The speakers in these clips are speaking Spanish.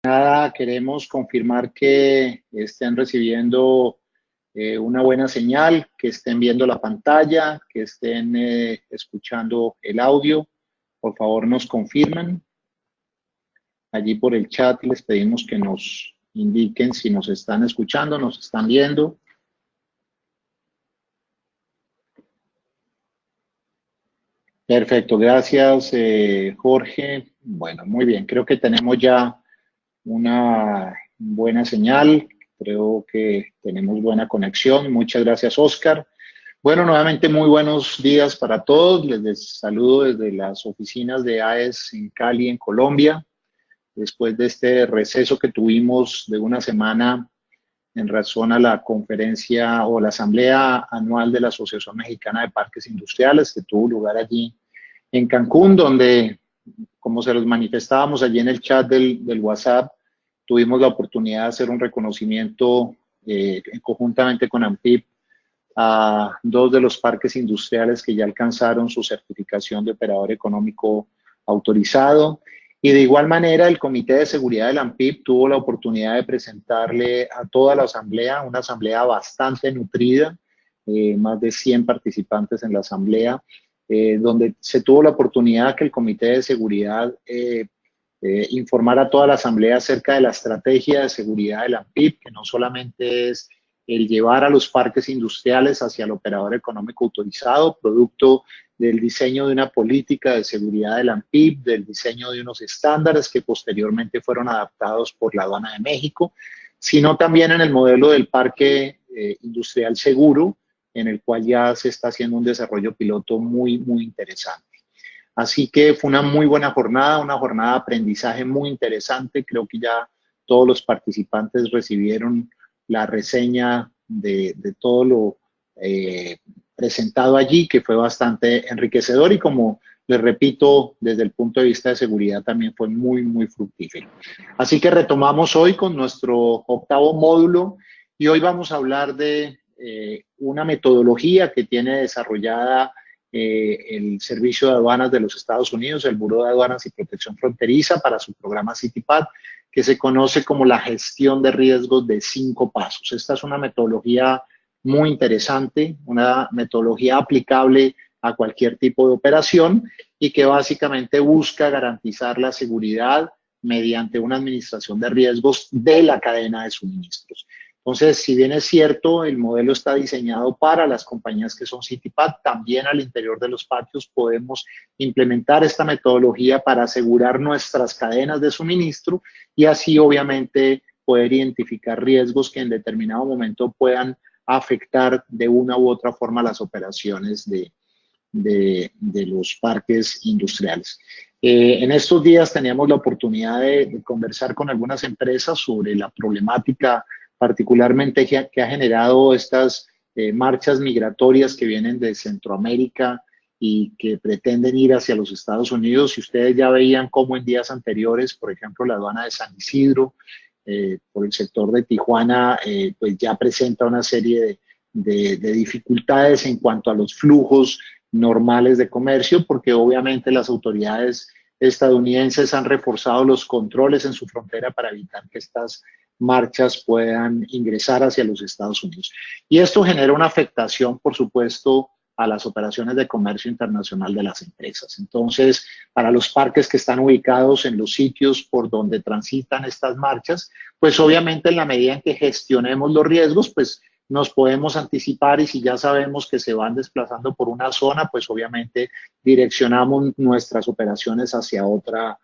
Nada, queremos confirmar que estén recibiendo una buena señal, que estén viendo la pantalla, que estén escuchando el audio. Por favor, nos confirman. Allí por el chat les pedimos que nos indiquen si nos están escuchando, nos están viendo. Perfecto, gracias Jorge. Bueno, muy bien, creo que tenemos ya una buena señal, creo que tenemos buena conexión. Muchas gracias, Oscar. Bueno, nuevamente muy buenos días para todos. Les saludo desde las oficinas de AES en Cali, en Colombia, después de este receso que tuvimos de una semana en razón a la conferencia o la asamblea anual de la Asociación Mexicana de Parques Industriales, que tuvo lugar allí en Cancún, donde, como se los manifestábamos allí en el chat del WhatsApp, tuvimos la oportunidad de hacer un reconocimiento conjuntamente con AMPIP a dos de los parques industriales que ya alcanzaron su certificación de operador económico autorizado. Y de igual manera, el Comité de Seguridad de la AMPIP tuvo la oportunidad de presentarle a toda la asamblea, una asamblea bastante nutrida, más de 100 participantes en la asamblea, donde se tuvo la oportunidad que el Comité de Seguridad informara a toda la asamblea acerca de la estrategia de seguridad de la AMPIP, que no solamente es el llevar a los parques industriales hacia el operador económico autorizado, producto del diseño de una política de seguridad de la AMPIP, del diseño de unos estándares que posteriormente fueron adaptados por la Aduana de México, sino también en el modelo del parque industrial seguro, en el cual ya se está haciendo un desarrollo piloto muy, muy interesante. Así que fue una jornada de aprendizaje muy interesante. Creo que ya todos los participantes recibieron la reseña de todo lo presentado allí, que fue bastante enriquecedor y, como les repito, desde el punto de vista de seguridad también fue muy, muy fructífero. Así que retomamos hoy con nuestro octavo módulo y hoy vamos a hablar de una metodología que tiene desarrollada el Servicio de Aduanas de los Estados Unidos, el Buró de Aduanas y Protección Fronteriza, para su programa CITIPAT, que se conoce como la gestión de riesgos de 5 pasos. Esta es una metodología muy interesante, una metodología aplicable a cualquier tipo de operación y que básicamente busca garantizar la seguridad mediante una administración de riesgos de la cadena de suministros. Entonces, si bien es cierto, el modelo está diseñado para las compañías que son CITIPAT, también al interior de los patios podemos implementar esta metodología para asegurar nuestras cadenas de suministro y así obviamente poder identificar riesgos que en determinado momento puedan afectar de una u otra forma las operaciones de los parques industriales. En estos días teníamos la oportunidad de conversar con algunas empresas sobre la problemática particularmente que ha generado estas marchas migratorias que vienen de Centroamérica y que pretenden ir hacia los Estados Unidos. Y ustedes ya veían cómo en días anteriores, por ejemplo, la aduana de San Isidro, por el sector de Tijuana, pues ya presenta una serie de dificultades en cuanto a los flujos normales de comercio, porque obviamente las autoridades estadounidenses han reforzado los controles en su frontera para evitar que estas marchas puedan ingresar hacia los Estados Unidos. Y esto genera una afectación, por supuesto, a las operaciones de comercio internacional de las empresas. Entonces, para los parques que están ubicados en los sitios por donde transitan estas marchas, pues obviamente en la medida en que gestionemos los riesgos, pues nos podemos anticipar, y si ya sabemos que se van desplazando por una zona, pues obviamente direccionamos nuestras operaciones hacia otra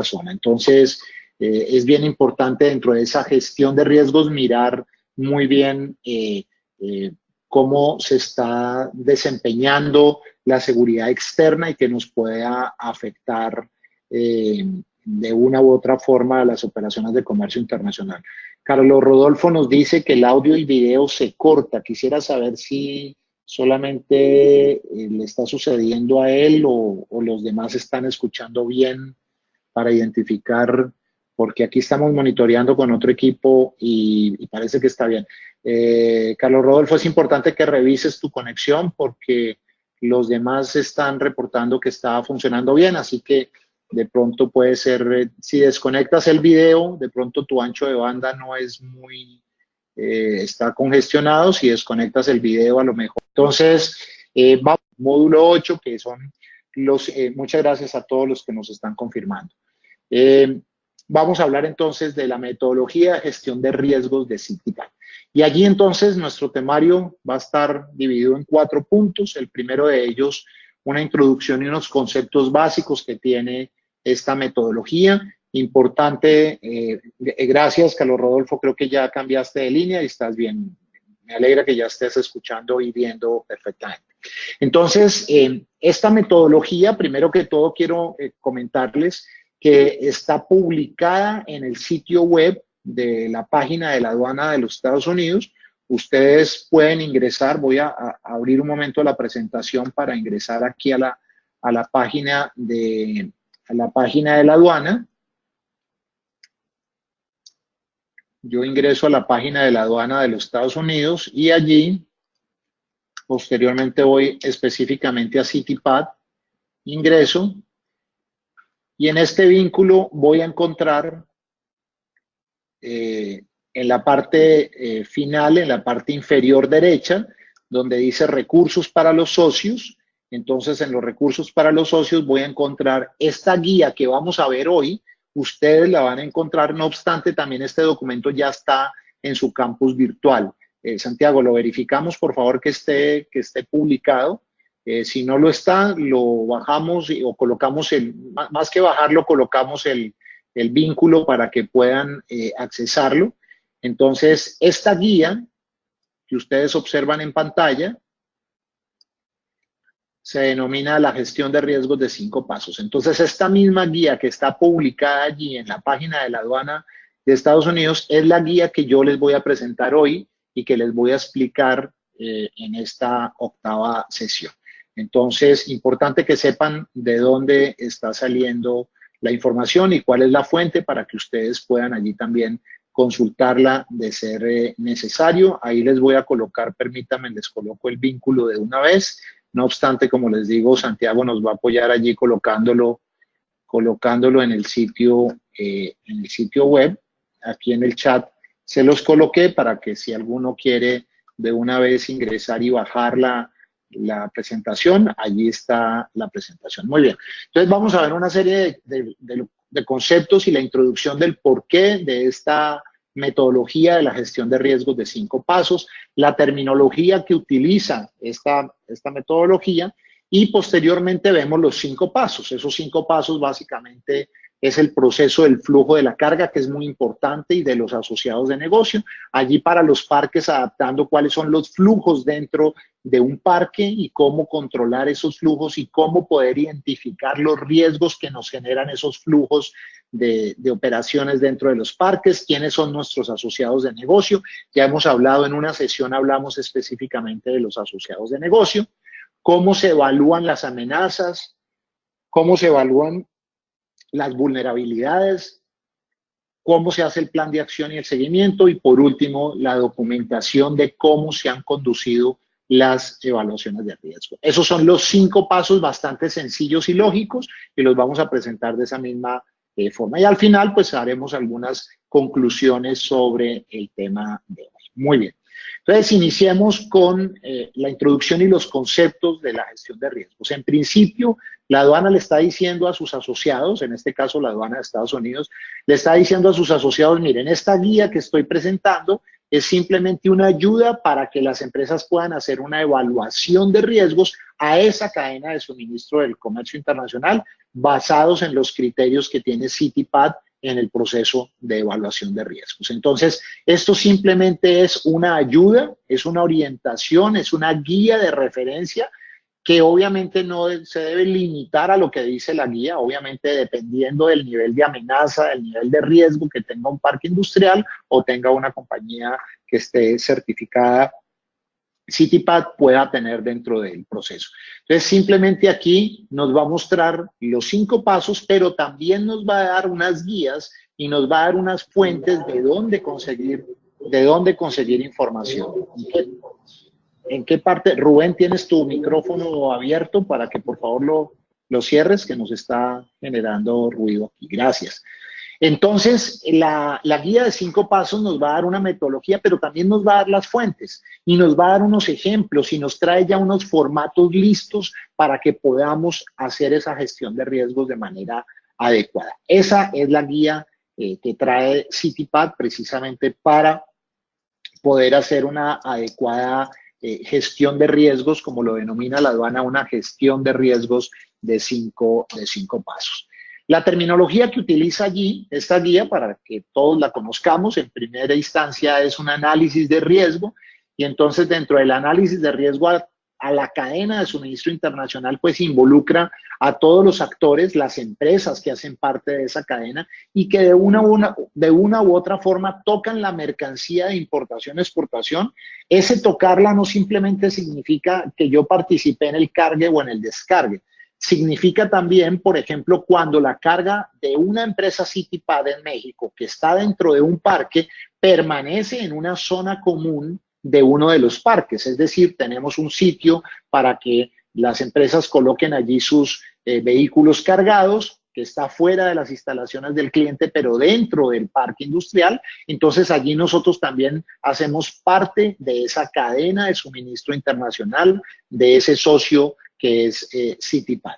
zona. Entonces, es bien importante dentro de esa gestión de riesgos mirar muy bien cómo se está desempeñando la seguridad externa y que nos pueda afectar de una u otra forma a las operaciones de comercio internacional. Carlos Rodolfo nos dice que el audio y video se corta. Quisiera saber si solamente le está sucediendo a él o los demás están escuchando bien para identificar, porque aquí estamos monitoreando con otro equipo y parece que está bien. Carlos Rodolfo, es importante que revises tu conexión porque los demás están reportando que está funcionando bien, así que De pronto puede ser, si desconectas el video, de pronto tu ancho de banda no es muy, está congestionado. Si desconectas el video, a lo mejor. Entonces, vamos al módulo 8, que son los, muchas gracias a todos los que nos están confirmando. Vamos a hablar entonces de la metodología de gestión de riesgos de Citibank. Y allí entonces nuestro temario va a estar dividido en 4 puntos. El primero de ellos, una introducción y unos conceptos básicos que tiene esta metodología. Importante, gracias Carlos Rodolfo, creo que ya cambiaste de línea y estás bien. Me alegra que ya estés escuchando y viendo perfectamente. Entonces, esta metodología, primero que todo quiero comentarles que está publicada en el sitio web de la página de la aduana de los Estados Unidos. Ustedes pueden ingresar, voy a abrir un momento la presentación para ingresar aquí a la página de la aduana. Yo ingreso a la página de la aduana de los Estados Unidos y allí, posteriormente voy específicamente a Citipad, ingreso y en este vínculo voy a encontrar en la parte final, en la parte inferior derecha, donde dice recursos para los socios. Entonces, en los recursos para los socios voy a encontrar esta guía que vamos a ver hoy. Ustedes la van a encontrar, no obstante, también este documento ya está en su campus virtual. Santiago, lo verificamos, por favor, que esté publicado. Si no lo está, lo bajamos o colocamos más que bajarlo, colocamos el vínculo para que puedan accesarlo. Entonces, esta guía que ustedes observan en pantalla se denomina la gestión de riesgos de 5 pasos. Entonces, esta misma guía que está publicada allí en la página de la aduana de Estados Unidos es la guía que yo les voy a presentar hoy y que les voy a explicar en esta 8ª sesión. Entonces, importante que sepan de dónde está saliendo la información y cuál es la fuente para que ustedes puedan allí también consultarla de ser necesario. Ahí les voy a colocar, permítanme, les coloco el vínculo de una vez. No obstante, como les digo, Santiago nos va a apoyar allí colocándolo en el sitio web. Aquí en el chat se los coloqué para que si alguno quiere de una vez ingresar y bajar la presentación, allí está la presentación. Muy bien. Entonces vamos a ver una serie de conceptos y la introducción del porqué de esta metodología de la gestión de riesgos de 5 pasos, la terminología que utiliza esta metodología y posteriormente vemos los 5 pasos. Esos 5 pasos básicamente es el proceso del flujo de la carga, que es muy importante, y de los asociados de negocio. Allí para los parques, adaptando cuáles son los flujos dentro de un parque y cómo controlar esos flujos y cómo poder identificar los riesgos que nos generan esos flujos de operaciones dentro de los parques, quiénes son nuestros asociados de negocio. Ya hemos hablado en una sesión, hablamos específicamente de los asociados de negocio, cómo se evalúan las amenazas, cómo se evalúan las vulnerabilidades, cómo se hace el plan de acción y el seguimiento y, por último, la documentación de cómo se han conducido las evaluaciones de riesgo. Esos son los 5 pasos bastante sencillos y lógicos y los vamos a presentar de esa misma forma. Y al final, pues, haremos algunas conclusiones sobre el tema de hoy. Muy bien. Entonces, iniciemos con la introducción y los conceptos de la gestión de riesgos. En principio, la aduana le está diciendo a sus asociados, en este caso la aduana de Estados Unidos, le está diciendo a sus asociados, miren, esta guía que estoy presentando es simplemente una ayuda para que las empresas puedan hacer una evaluación de riesgos a esa cadena de suministro del comercio internacional basados en los criterios que tiene Citipad en el proceso de evaluación de riesgos. Entonces, esto simplemente es una ayuda, es una orientación, es una guía de referencia que obviamente no se debe limitar a lo que dice la guía, obviamente dependiendo del nivel de amenaza, del nivel de riesgo que tenga un parque industrial o tenga una compañía que esté certificada, Citipad pueda tener dentro del proceso. Entonces, simplemente aquí nos va a mostrar los 5 pasos, pero también nos va a dar unas guías y nos va a dar unas fuentes de dónde conseguir información. ¿En qué parte? Rubén, ¿tienes tu micrófono abierto para que por favor lo los cierres que nos está generando ruido aquí. Gracias. Entonces, la guía de 5 pasos nos va a dar una metodología, pero también nos va a dar las fuentes y nos va a dar unos ejemplos y nos trae ya unos formatos listos para que podamos hacer esa gestión de riesgos de manera adecuada. Esa es la guía que trae CityPad precisamente para poder hacer una adecuada gestión de riesgos, como lo denomina la aduana, una gestión de riesgos de cinco pasos. La terminología que utiliza allí, esta guía, para que todos la conozcamos, en primera instancia es un análisis de riesgo, y entonces dentro del análisis de riesgo a la cadena de suministro internacional, pues involucra a todos los actores, las empresas que hacen parte de esa cadena y que de una u otra forma tocan la mercancía de importación-exportación. Ese tocarla no simplemente significa que yo participé en el cargue o en el descargue. Significa también, por ejemplo, cuando la carga de una empresa CityPad en México que está dentro de un parque permanece en una zona común de uno de los parques. Es decir, tenemos un sitio para que las empresas coloquen allí sus vehículos cargados, que está fuera de las instalaciones del cliente, pero dentro del parque industrial. Entonces, allí nosotros también hacemos parte de esa cadena de suministro internacional, de ese socio que es CityPad.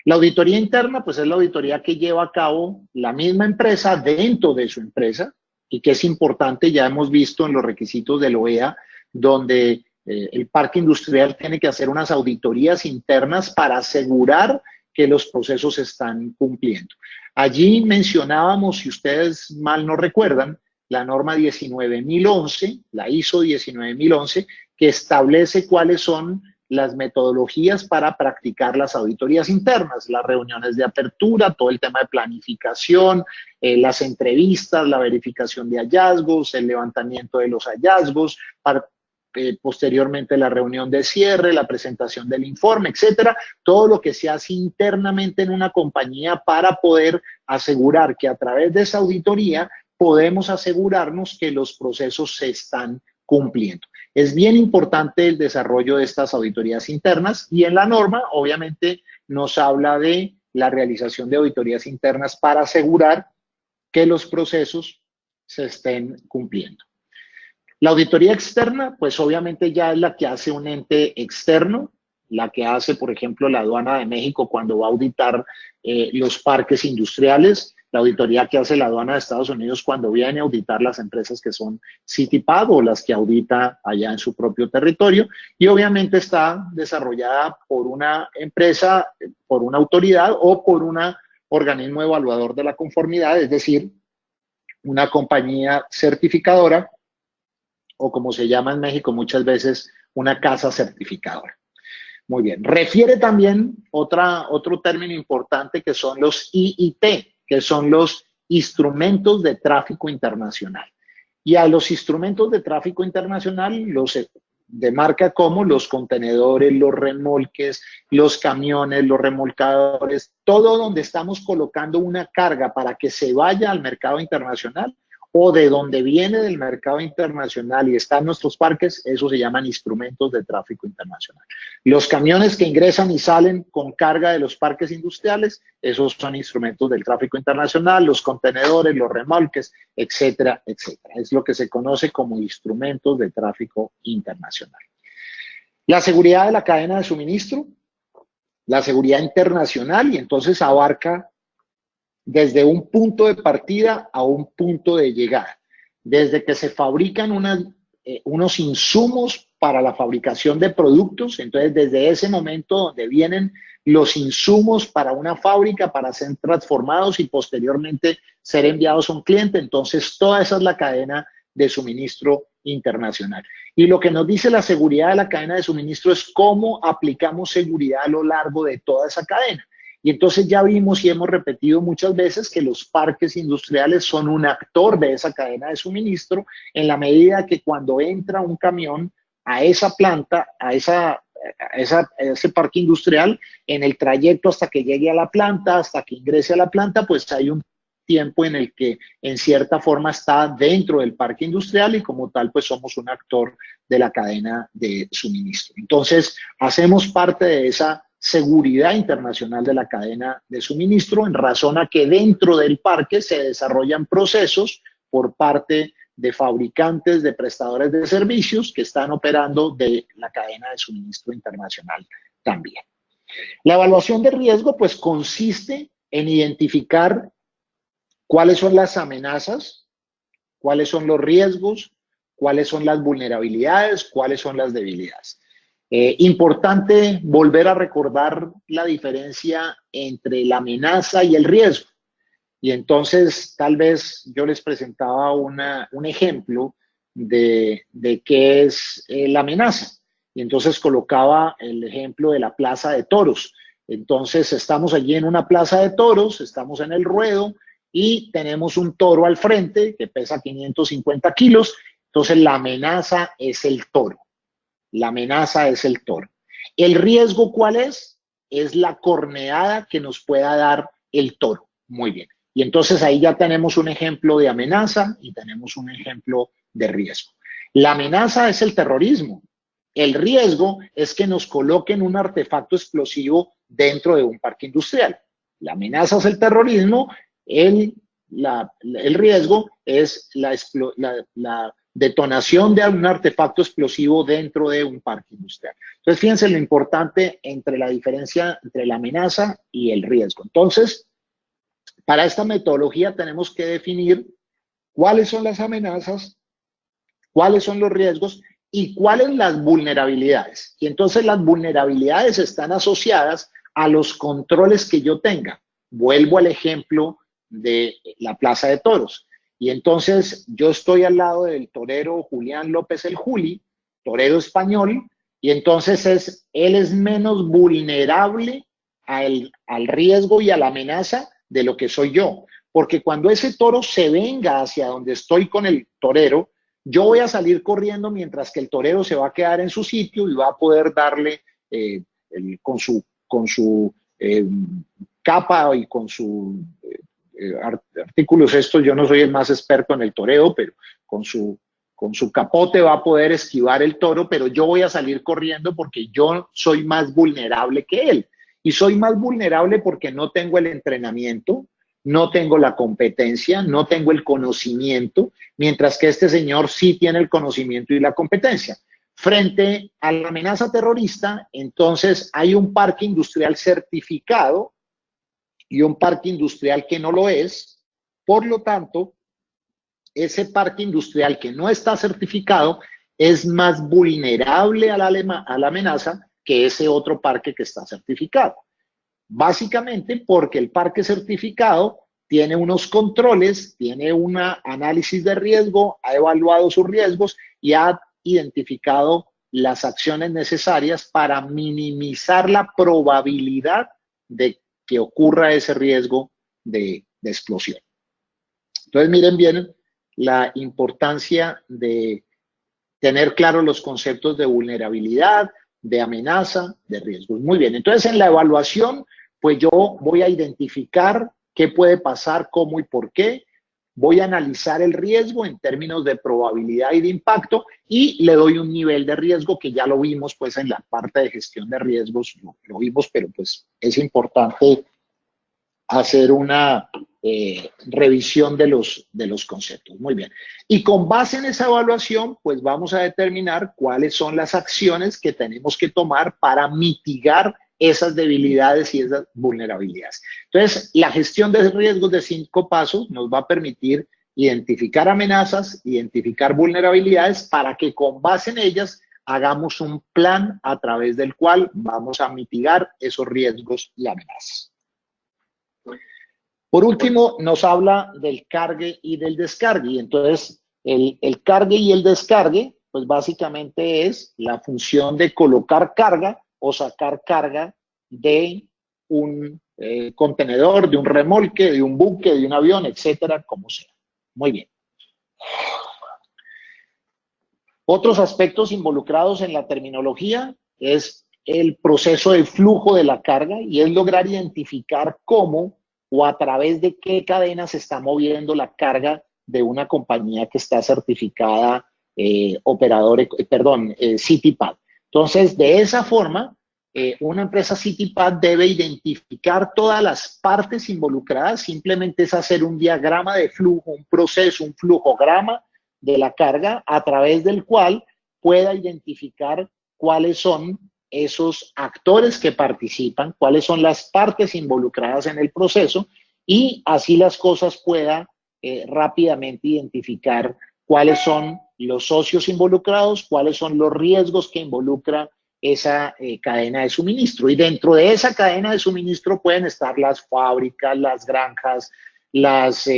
La auditoría interna, pues es la auditoría que lleva a cabo la misma empresa dentro de su empresa y que es importante, ya hemos visto en los requisitos del OEA, donde el parque industrial tiene que hacer unas auditorías internas para asegurar que los procesos se están cumpliendo. Allí mencionábamos, si ustedes mal no recuerdan, la norma 19011, la ISO 19011, que establece cuáles son las metodologías para practicar las auditorías internas, las reuniones de apertura, todo el tema de planificación, las entrevistas, la verificación de hallazgos, el levantamiento de los hallazgos, posteriormente la reunión de cierre, la presentación del informe, etcétera, todo lo que se hace internamente en una compañía para poder asegurar que a través de esa auditoría podemos asegurarnos que los procesos se están cumpliendo. Es bien importante el desarrollo de estas auditorías internas y en la norma, obviamente, nos habla de la realización de auditorías internas para asegurar que los procesos se estén cumpliendo. La auditoría externa, pues obviamente ya es la que hace un ente externo, la que hace, por ejemplo, la Aduana de México cuando va a auditar los parques industriales, la auditoría que hace la Aduana de Estados Unidos cuando viene a auditar las empresas que son CityPad o las que audita allá en su propio territorio, y obviamente está desarrollada por una empresa, por una autoridad o por un organismo evaluador de la conformidad, es decir, una compañía certificadora o como se llama en México muchas veces, una casa certificadora. Muy bien. Refiere también otro término importante que son los IIT, que son los instrumentos de tráfico internacional. Y a los instrumentos de tráfico internacional los demarca como los contenedores, los remolques, los camiones, los remolcadores, todo donde estamos colocando una carga para que se vaya al mercado internacional o de donde viene del mercado internacional y está en nuestros parques, eso se llaman instrumentos de tráfico internacional. Los camiones que ingresan y salen con carga de los parques industriales, esos son instrumentos del tráfico internacional, los contenedores, los remolques, etcétera, etcétera. Es lo que se conoce como instrumentos de tráfico internacional. La seguridad de la cadena de suministro, la seguridad internacional, y entonces abarca desde un punto de partida a un punto de llegada. Desde que se fabrican unos insumos para la fabricación de productos, entonces desde ese momento donde vienen los insumos para una fábrica para ser transformados y posteriormente ser enviados a un cliente, entonces toda esa es la cadena de suministro internacional. Y lo que nos dice la seguridad de la cadena de suministro es cómo aplicamos seguridad a lo largo de toda esa cadena. Y entonces ya vimos y hemos repetido muchas veces que los parques industriales son un actor de esa cadena de suministro en la medida que cuando entra un camión a esa planta, a ese parque industrial, en el trayecto hasta que llegue a la planta, hasta que ingrese a la planta, pues hay un tiempo en el que en cierta forma está dentro del parque industrial y como tal pues somos un actor de la cadena de suministro. Entonces hacemos parte de esa seguridad internacional de la cadena de suministro, en razón a que dentro del parque se desarrollan procesos por parte de fabricantes, de prestadores de servicios que están operando de la cadena de suministro internacional también. La evaluación de riesgo, pues, consiste en identificar cuáles son las amenazas, cuáles son los riesgos, cuáles son las vulnerabilidades, cuáles son las debilidades. Importante volver a recordar la diferencia entre la amenaza y el riesgo. Y entonces, tal vez yo les presentaba un ejemplo de qué es la amenaza. Y entonces colocaba el ejemplo de la plaza de toros. Entonces, estamos allí en una plaza de toros, estamos en el ruedo y tenemos un toro al frente que pesa 550 kilos. Entonces, la amenaza es el toro. La amenaza es el toro. ¿El riesgo cuál es? Es la corneada que nos pueda dar el toro. Muy bien. Y entonces ahí ya tenemos un ejemplo de amenaza y tenemos un ejemplo de riesgo. La amenaza es el terrorismo. El riesgo es que nos coloquen un artefacto explosivo dentro de un parque industrial. La amenaza es el terrorismo, el riesgo es la detonación de un artefacto explosivo dentro de un parque industrial. Entonces, fíjense lo importante entre la diferencia entre la amenaza y el riesgo. Entonces, para esta metodología tenemos que definir cuáles son las amenazas, cuáles son los riesgos y cuáles las vulnerabilidades. Y entonces las vulnerabilidades están asociadas a los controles que yo tenga. Vuelvo al ejemplo de la plaza de toros. Y entonces yo estoy al lado del torero Julián López el Juli, torero español, y entonces él es menos vulnerable al riesgo y a la amenaza de lo que soy yo. Porque cuando ese toro se venga hacia donde estoy con el torero, yo voy a salir corriendo mientras que el torero se va a quedar en su sitio y va a poder darle con su capa y con su artículos estos. Yo no soy el más experto en el toreo, pero con su capote va a poder esquivar el toro, pero yo voy a salir corriendo porque yo soy más vulnerable que él. Y soy más vulnerable porque no tengo el entrenamiento, no tengo la competencia, no tengo el conocimiento, mientras que este señor sí tiene el conocimiento y la competencia. Frente a la amenaza terrorista, entonces hay un parque industrial certificado y un parque industrial que no lo es. Por lo tanto, ese parque industrial que no está certificado es más vulnerable a la amenaza que ese otro parque que está certificado. Básicamente porque el parque certificado tiene unos controles, tiene un análisis de riesgo, ha evaluado sus riesgos y ha identificado las acciones necesarias para minimizar la probabilidad de que ocurra ese riesgo de explosión. Entonces, miren bien la importancia de tener claros los conceptos de vulnerabilidad, de amenaza, de riesgos. Muy bien, entonces en la evaluación, pues yo voy a identificar qué puede pasar, cómo y por qué. Voy a analizar el riesgo en términos de probabilidad y de impacto y le doy un nivel de riesgo que ya lo vimos pues en la parte de gestión de riesgos, lo vimos, pero pues es importante hacer una revisión de los conceptos. Muy bien. Y con base en esa evaluación, pues vamos a determinar cuáles son las acciones que tenemos que tomar para mitigar esas debilidades y esas vulnerabilidades. Entonces, la gestión de riesgos de 5 pasos nos va a permitir identificar amenazas, identificar vulnerabilidades para que con base en ellas hagamos un plan a través del cual vamos a mitigar esos riesgos y amenazas. Por último, nos habla del cargue y del descargue. Y entonces, el cargue y el descargue, pues básicamente es la función de colocar carga o sacar carga de un contenedor, de un remolque, de un buque, de un avión, etcétera, como sea. Muy bien. Otros aspectos involucrados en la terminología es el proceso de flujo de la carga y es lograr identificar cómo o a través de qué cadena se está moviendo la carga de una compañía que está certificada CityPad. Entonces, de esa forma, una empresa CityPath debe identificar todas las partes involucradas, simplemente es hacer un diagrama de flujo, un proceso, un flujograma de la carga a través del cual pueda identificar cuáles son esos actores que participan, cuáles son las partes involucradas en el proceso y así las cosas pueda rápidamente identificar cuáles son los socios involucrados, cuáles son los riesgos que involucra esa cadena de suministro. Y dentro de esa cadena de suministro pueden estar las fábricas, las granjas, las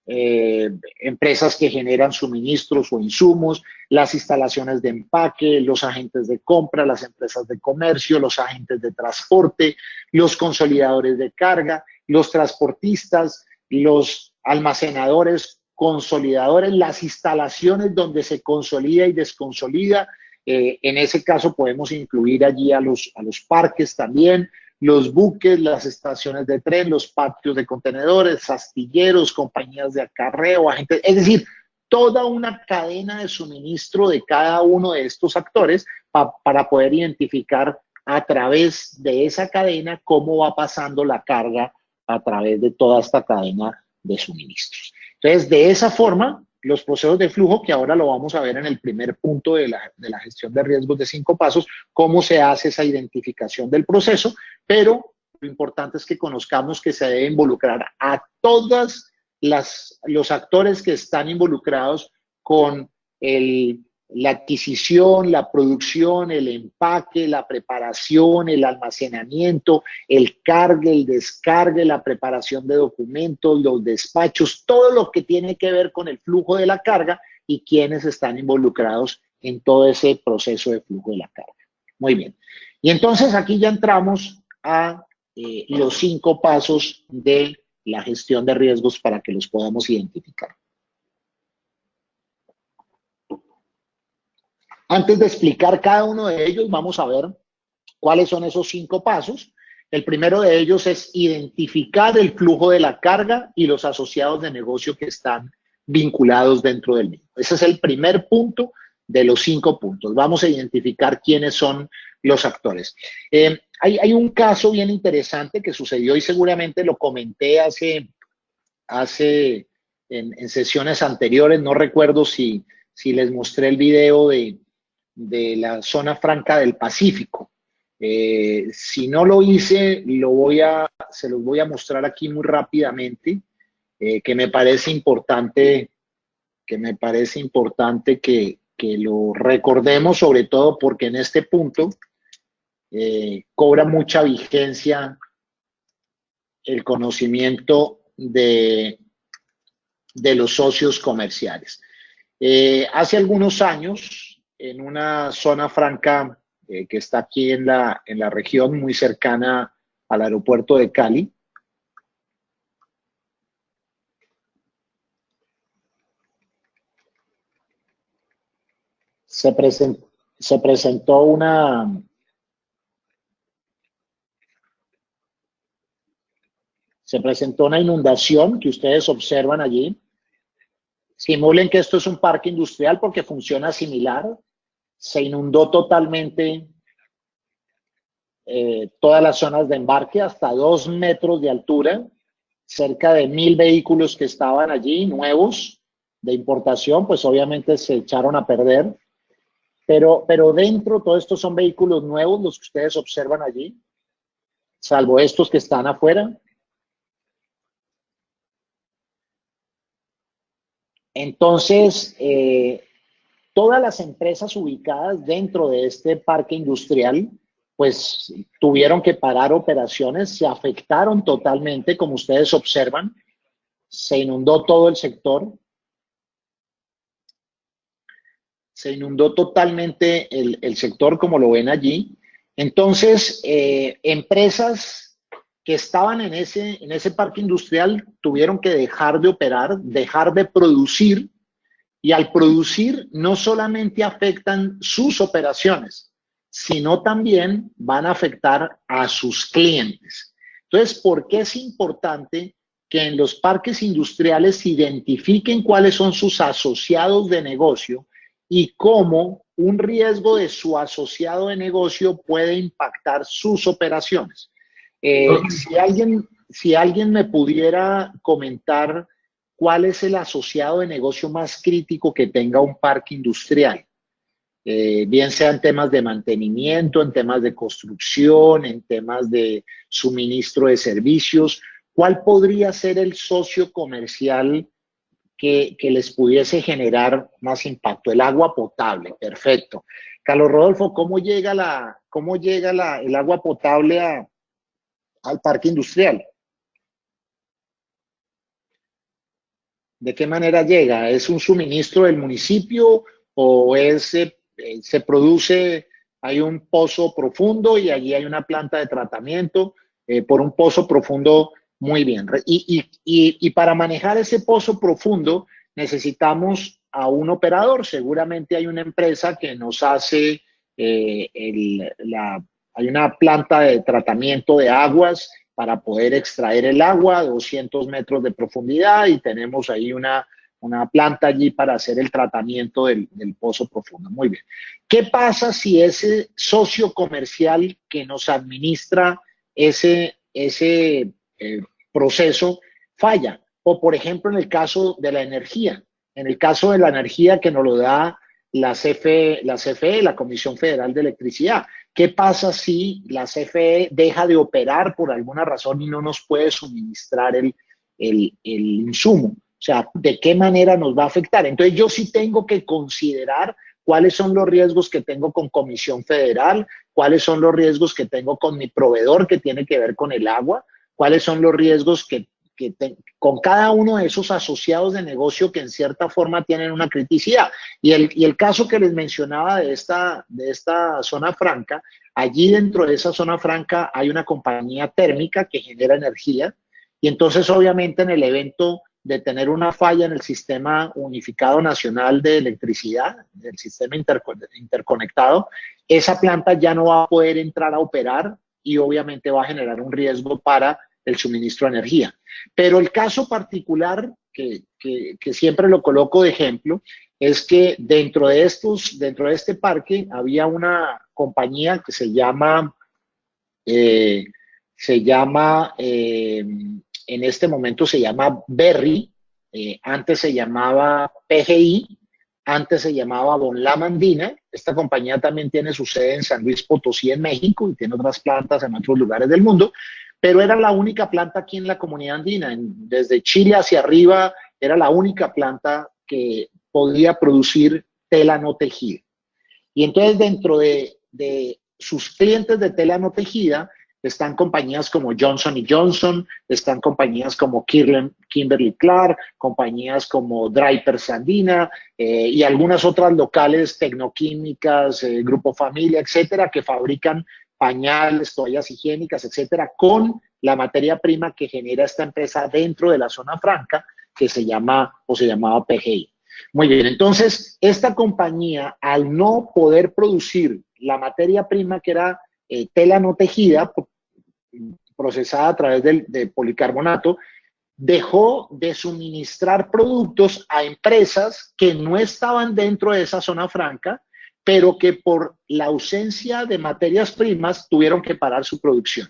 empresas que generan suministros o insumos, las instalaciones de empaque, los agentes de compra, las empresas de comercio, los agentes de transporte, los consolidadores de carga, los transportistas, los almacenadores, consolidadores, las instalaciones donde se consolida y desconsolida. En ese caso podemos incluir allí a los parques también, los buques, las estaciones de tren, los patios de contenedores, astilleros, compañías de acarreo, agentes, es decir, toda una cadena de suministro de cada uno de estos actores para poder identificar a través de esa cadena cómo va pasando la carga a través de toda esta cadena de suministros. Entonces, de esa forma, los procesos de flujo, que ahora lo vamos a ver en el primer punto de la gestión de riesgos de 5 pasos, cómo se hace esa identificación del proceso, pero lo importante es que conozcamos que se debe involucrar a todos los actores que están involucrados con la adquisición, la producción, el empaque, la preparación, el almacenamiento, el cargue, el descargue, la preparación de documentos, los despachos, todo lo que tiene que ver con el flujo de la carga y quienes están involucrados en todo ese proceso de flujo de la carga. Muy bien. Y entonces aquí ya entramos a los 5 pasos de la gestión de riesgos para que los podamos identificar. Antes de explicar cada uno de ellos, vamos a ver cuáles son esos 5 pasos. El primero de ellos es identificar el flujo de la carga y los asociados de negocio que están vinculados dentro del mismo. Ese es el primer punto de los 5 puntos. Vamos a identificar quiénes son los actores. Hay un caso bien interesante que sucedió y seguramente lo comenté en sesiones anteriores. No recuerdo si les mostré el video de la zona franca del Pacífico. Si no lo hice, se los voy a mostrar aquí muy rápidamente, que me parece importante que lo recordemos, sobre todo porque en este punto cobra mucha vigencia el conocimiento de los socios comerciales. Hace algunos años, en una zona franca que está aquí en la región muy cercana al aeropuerto de Cali, se presentó una inundación que ustedes observan allí. Simulen que esto es un parque industrial porque funciona similar. Se inundó totalmente todas las zonas de embarque hasta 2 metros de altura, cerca de 1000 vehículos que estaban allí, nuevos, de importación, pues obviamente se echaron a perder. Pero dentro, todos estos son vehículos nuevos, los que ustedes observan allí, salvo estos que están afuera. Entonces, todas las empresas ubicadas dentro de este parque industrial, pues tuvieron que parar operaciones, se afectaron totalmente, como ustedes observan, se inundó todo el sector, se inundó totalmente el sector, como lo ven allí. Entonces, empresas que estaban en ese parque industrial tuvieron que dejar de operar, dejar de producir, y al producir no solamente afectan sus operaciones, sino también van a afectar a sus clientes. Entonces, ¿por qué es importante que en los parques industriales se identifiquen cuáles son sus asociados de negocio y cómo un riesgo de su asociado de negocio puede impactar sus operaciones. Si alguien me pudiera comentar cuál es el asociado de negocio más crítico que tenga un parque industrial, bien sea en temas de mantenimiento, en temas de construcción, en temas de suministro de servicios, ¿cuál podría ser el socio comercial que les pudiese generar más impacto? El agua potable, perfecto. Carlos Rodolfo, cómo llega el agua potable al parque industrial? ¿De qué manera llega? ¿Es un suministro del municipio o se produce, hay un pozo profundo y allí hay una planta de tratamiento por un pozo profundo? Muy bien. Y para manejar ese pozo profundo necesitamos a un operador. Seguramente hay una empresa que nos hace, hay una planta de tratamiento de aguas para poder extraer el agua a 200 metros de profundidad y tenemos ahí una planta allí para hacer el tratamiento del pozo profundo. Muy bien. ¿Qué pasa si ese socio comercial que nos administra ese proceso falla? O, por ejemplo, en el caso de la energía. En el caso de la energía que nos lo da la CFE, la Comisión Federal de Electricidad. ¿Qué pasa si la CFE deja de operar por alguna razón y no nos puede suministrar el insumo? O sea, ¿de qué manera nos va a afectar? Entonces, yo sí tengo que considerar cuáles son los riesgos que tengo con Comisión Federal, cuáles son los riesgos que tengo con mi proveedor que tiene que ver con el agua, cuáles son los riesgos con cada uno de esos asociados de negocio que en cierta forma tienen una criticidad. Y el caso que les mencionaba de esta zona franca, allí dentro de esa zona franca hay una compañía térmica que genera energía y entonces obviamente en el evento de tener una falla en el sistema unificado nacional de electricidad, del sistema interconectado, esa planta ya no va a poder entrar a operar y obviamente va a generar un riesgo para el suministro de energía. Pero el caso particular que siempre lo coloco de ejemplo es que dentro de este parque había una compañía que en este momento se llama Berry, antes se llamaba PGI, antes se llamaba Bonlam Andina. Esta compañía también tiene su sede en San Luis Potosí, en México, y tiene otras plantas en otros lugares del mundo, pero era la única planta aquí en la comunidad andina. Desde Chile hacia arriba era la única planta que podía producir tela no tejida. Y entonces dentro de sus clientes de tela no tejida están compañías como Johnson Johnson, están compañías como Kimberly-Clark, compañías como Drapers Andina y algunas otras locales tecnoquímicas, Grupo Familia, etcétera, que fabrican pañales, toallas higiénicas, etcétera, con la materia prima que genera esta empresa dentro de la zona franca que se llamaba PGI. Muy bien, entonces esta compañía, al no poder producir la materia prima que era tela no tejida, procesada a través de policarbonato, dejó de suministrar productos a empresas que no estaban dentro de esa zona franca, pero que por la ausencia de materias primas tuvieron que parar su producción.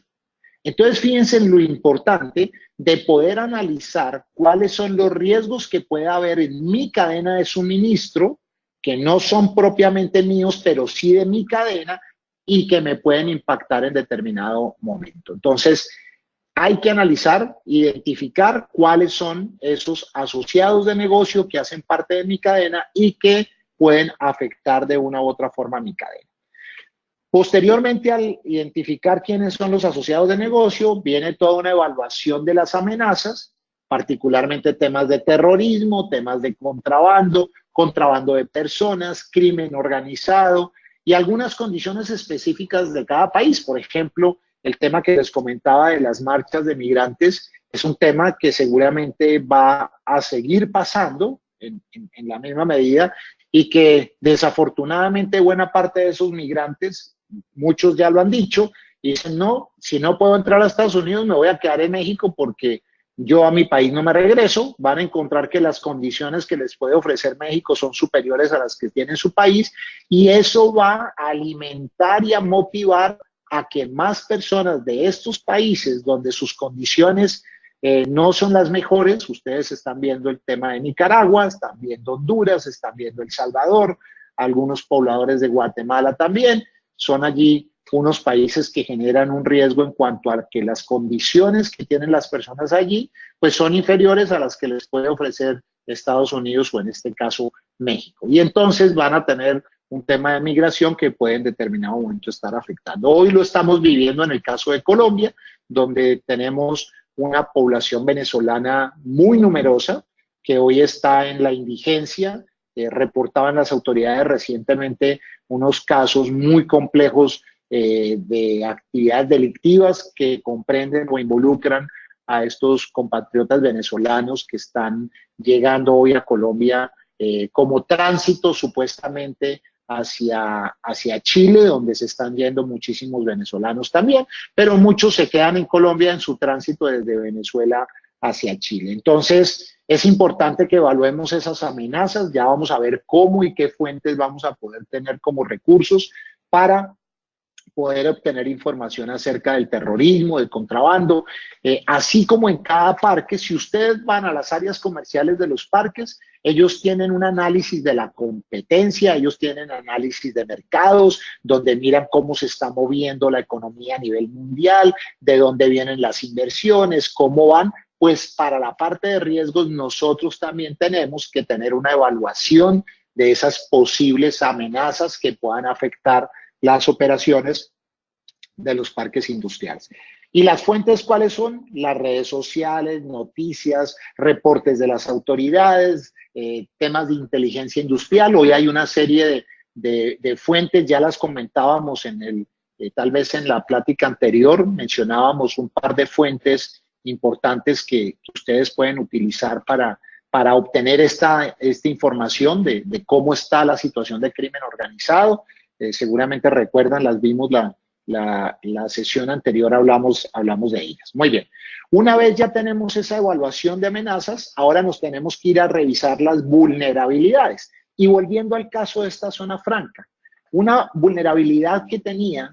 Entonces, fíjense en lo importante de poder analizar cuáles son los riesgos que puede haber en mi cadena de suministro, que no son propiamente míos, pero sí de mi cadena, y que me pueden impactar en determinado momento. Entonces, hay que analizar, identificar cuáles son esos asociados de negocio que hacen parte de mi cadena y que pueden afectar de una u otra forma mi cadena. Posteriormente, al identificar quiénes son los asociados de negocio, viene toda una evaluación de las amenazas, particularmente temas de terrorismo, temas de contrabando de personas, crimen organizado y algunas condiciones específicas de cada país. Por ejemplo, el tema que les comentaba de las marchas de migrantes es un tema que seguramente va a seguir pasando en la misma medida y que desafortunadamente buena parte de esos migrantes, muchos ya lo han dicho, y dicen, no, si no puedo entrar a Estados Unidos me voy a quedar en México porque yo a mi país no me regreso, van a encontrar que las condiciones que les puede ofrecer México son superiores a las que tiene su país y eso va a alimentar y a motivar a que más personas de estos países donde sus condiciones no son las mejores, ustedes están viendo el tema de Nicaragua, están viendo Honduras, están viendo El Salvador, algunos pobladores de Guatemala también, son allí unos países que generan un riesgo en cuanto a que las condiciones que tienen las personas allí, pues son inferiores a las que les puede ofrecer Estados Unidos o en este caso México. Y entonces van a tener un tema de migración que puede en determinado momento estar afectando. Hoy lo estamos viviendo en el caso de Colombia, donde tenemos una población venezolana muy numerosa que hoy está en la indigencia. Reportaban las autoridades recientemente unos casos muy complejos de actividades delictivas que comprenden o involucran a estos compatriotas venezolanos que están llegando hoy a Colombia como tránsito supuestamente hacia Chile, donde se están yendo muchísimos venezolanos también, pero muchos se quedan en Colombia en su tránsito desde Venezuela hacia Chile. Entonces, es importante que evaluemos esas amenazas, ya vamos a ver cómo y qué fuentes vamos a poder tener como recursos para poder obtener información acerca del terrorismo, del contrabando, así como en cada parque, si ustedes van a las áreas comerciales de los parques, ellos tienen un análisis de la competencia, ellos tienen análisis de mercados, donde miran cómo se está moviendo la economía a nivel mundial, de dónde vienen las inversiones, cómo van, pues para la parte de riesgos nosotros también tenemos que tener una evaluación de esas posibles amenazas que puedan afectar las operaciones de los parques industriales. ¿Y las fuentes cuáles son? Las redes sociales, noticias, reportes de las autoridades, temas de inteligencia industrial. Hoy hay una serie de fuentes, ya las comentábamos tal vez en la plática anterior, mencionábamos un par de fuentes importantes que ustedes pueden utilizar para obtener esta información de cómo está la situación de crimen organizado. Seguramente recuerdan, las vimos la sesión anterior, hablamos de ellas. Muy bien. Una vez ya tenemos esa evaluación de amenazas, ahora nos tenemos que ir a revisar las vulnerabilidades. Y volviendo al caso de esta zona franca, una vulnerabilidad que tenía,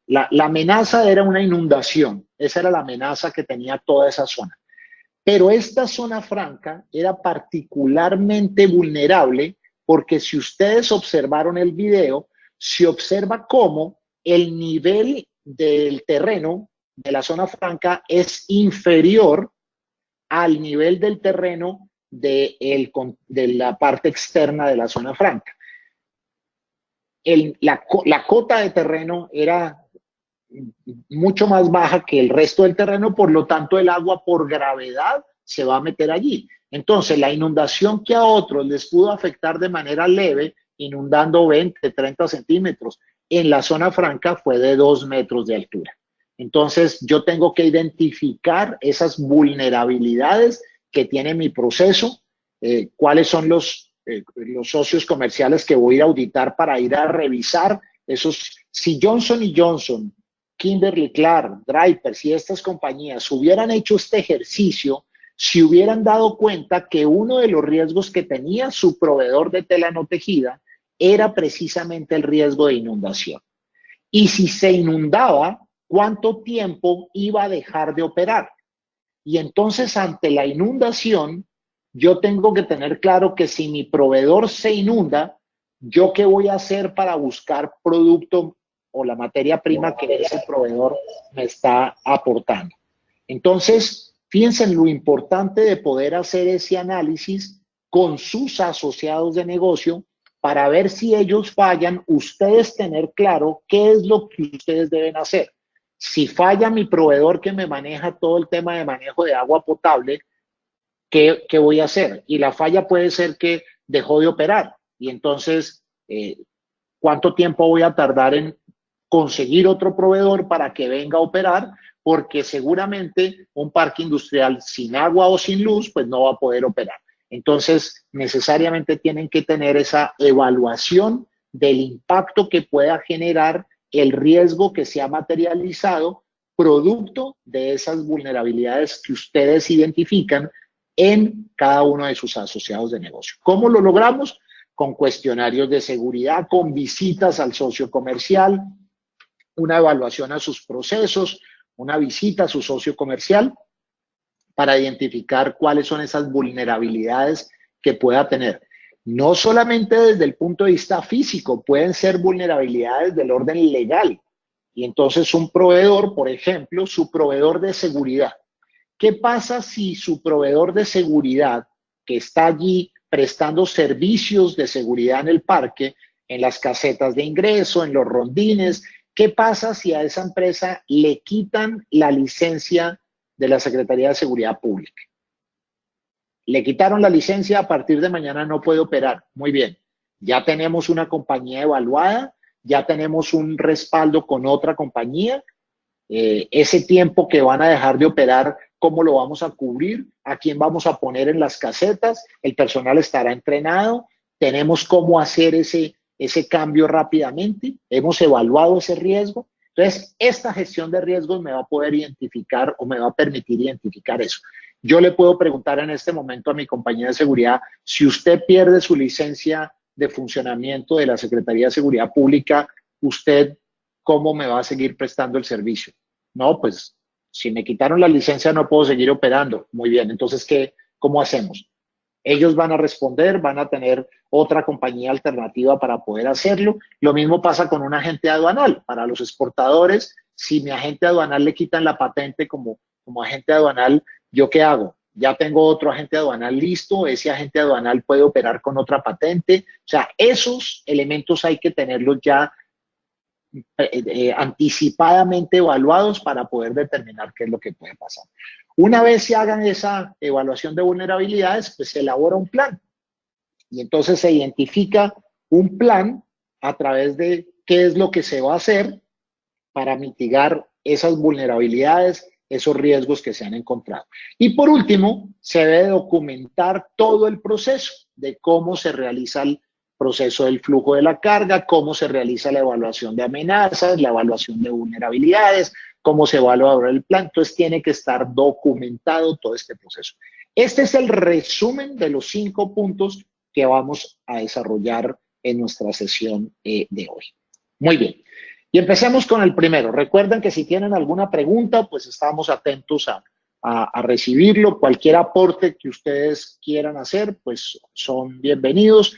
la amenaza era una inundación. Esa era la amenaza que tenía toda esa zona. Pero esta zona franca era particularmente vulnerable porque si ustedes observaron el video, se observa cómo el nivel del terreno de la zona franca es inferior al nivel del terreno de la parte externa de la zona franca. La cota de terreno era mucho más baja que el resto del terreno, por lo tanto el agua por gravedad se va a meter allí. Entonces la inundación que a otros les pudo afectar de manera leve, inundando 20, 30 centímetros, en la zona franca fue de 2 metros de altura. Entonces yo tengo que identificar esas vulnerabilidades que tiene mi proceso, cuáles son los socios comerciales que voy a ir a auditar para ir a revisar esos. Si Johnson Johnson, Kimberly-Clark, Draper, si estas compañías hubieran hecho este ejercicio, si hubieran dado cuenta que uno de los riesgos que tenía su proveedor de tela no tejida era precisamente el riesgo de inundación. Y si se inundaba, ¿cuánto tiempo iba a dejar de operar? Y entonces, ante la inundación, yo tengo que tener claro que si mi proveedor se inunda, ¿yo qué voy a hacer para buscar producto o la materia prima que ese proveedor me está aportando? Entonces, fíjense en lo importante de poder hacer ese análisis con sus asociados de negocio para ver si ellos fallan, ustedes tener claro qué es lo que ustedes deben hacer. Si falla mi proveedor que me maneja todo el tema de manejo de agua potable, ¿qué voy a hacer? Y la falla puede ser que dejó de operar. Y entonces, ¿cuánto tiempo voy a tardar en conseguir otro proveedor para que venga a operar? Porque seguramente un parque industrial sin agua o sin luz, pues no va a poder operar. Entonces, necesariamente tienen que tener esa evaluación del impacto que pueda generar el riesgo que se ha materializado producto de esas vulnerabilidades que ustedes identifican en cada uno de sus asociados de negocio. ¿Cómo lo logramos? Con cuestionarios de seguridad, con visitas al socio comercial, una evaluación a sus procesos, una visita a su socio comercial para identificar cuáles son esas vulnerabilidades que pueda tener. No solamente desde el punto de vista físico, pueden ser vulnerabilidades del orden legal. Y entonces un proveedor, por ejemplo, su proveedor de seguridad. ¿Qué pasa si su proveedor de seguridad, que está allí prestando servicios de seguridad en el parque, en las casetas de ingreso, en los rondines, qué pasa si a esa empresa le quitan la licencia de la Secretaría de Seguridad Pública? Le quitaron la licencia, a partir de mañana no puede operar. Muy bien, ya tenemos una compañía evaluada, ya tenemos un respaldo con otra compañía. Ese tiempo que van a dejar de operar, ¿cómo lo vamos a cubrir? ¿A quién vamos a poner en las casetas? ¿El personal estará entrenado? ¿Tenemos cómo hacer ese cambio rápidamente? ¿Hemos evaluado ese riesgo? Entonces, esta gestión de riesgos me va a poder identificar o me va a permitir identificar eso. Yo le puedo preguntar en este momento a mi compañía de seguridad, si usted pierde su licencia de funcionamiento de la Secretaría de Seguridad Pública, ¿usted cómo me va a seguir prestando el servicio? No, pues si me quitaron la licencia no puedo seguir operando. Muy bien, entonces, ¿cómo hacemos? Ellos van a responder, van a tener otra compañía alternativa para poder hacerlo. Lo mismo pasa con un agente aduanal. Para los exportadores, si mi agente aduanal le quitan la patente como agente aduanal, ¿yo qué hago? Ya tengo otro agente aduanal listo, ese agente aduanal puede operar con otra patente. O sea, esos elementos hay que tenerlos ya anticipadamente evaluados para poder determinar qué es lo que puede pasar. Una vez se hagan esa evaluación de vulnerabilidades, pues se elabora un plan. Y entonces se identifica un plan a través de qué es lo que se va a hacer para mitigar esas vulnerabilidades, esos riesgos que se han encontrado. Y por último, se debe documentar todo el proceso de cómo se realiza el proceso del flujo de la carga, cómo se realiza la evaluación de amenazas, la evaluación de vulnerabilidades, cómo se evalúa el plan. Entonces tiene que estar documentado todo este proceso. Este es el resumen de los 5 puntos que vamos a desarrollar en nuestra sesión de hoy. Muy bien. Y empecemos con el primero. Recuerden que si tienen alguna pregunta, pues estamos atentos a recibirlo. Cualquier aporte que ustedes quieran hacer, pues son bienvenidos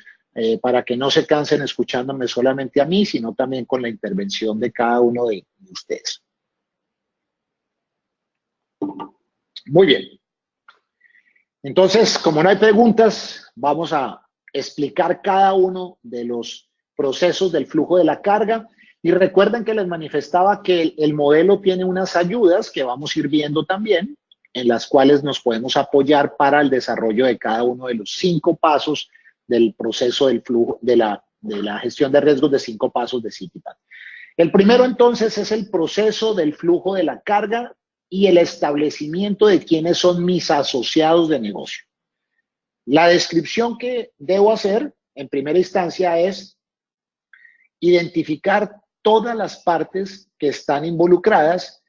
para que no se cansen escuchándome solamente a mí, sino también con la intervención de cada uno de ustedes. Muy bien. Entonces, como no hay preguntas, vamos a explicar cada uno de los procesos del flujo de la carga. Y recuerden que les manifestaba que el modelo tiene unas ayudas que vamos a ir viendo también, en las cuales nos podemos apoyar para el desarrollo de cada uno de los 5 pasos del proceso del flujo, de la gestión de riesgos de 5 pasos de CITIPAD. El primero, entonces, es el proceso del flujo de la carga y el establecimiento de quiénes son mis asociados de negocio. La descripción que debo hacer, en primera instancia, es identificar todas las partes que están involucradas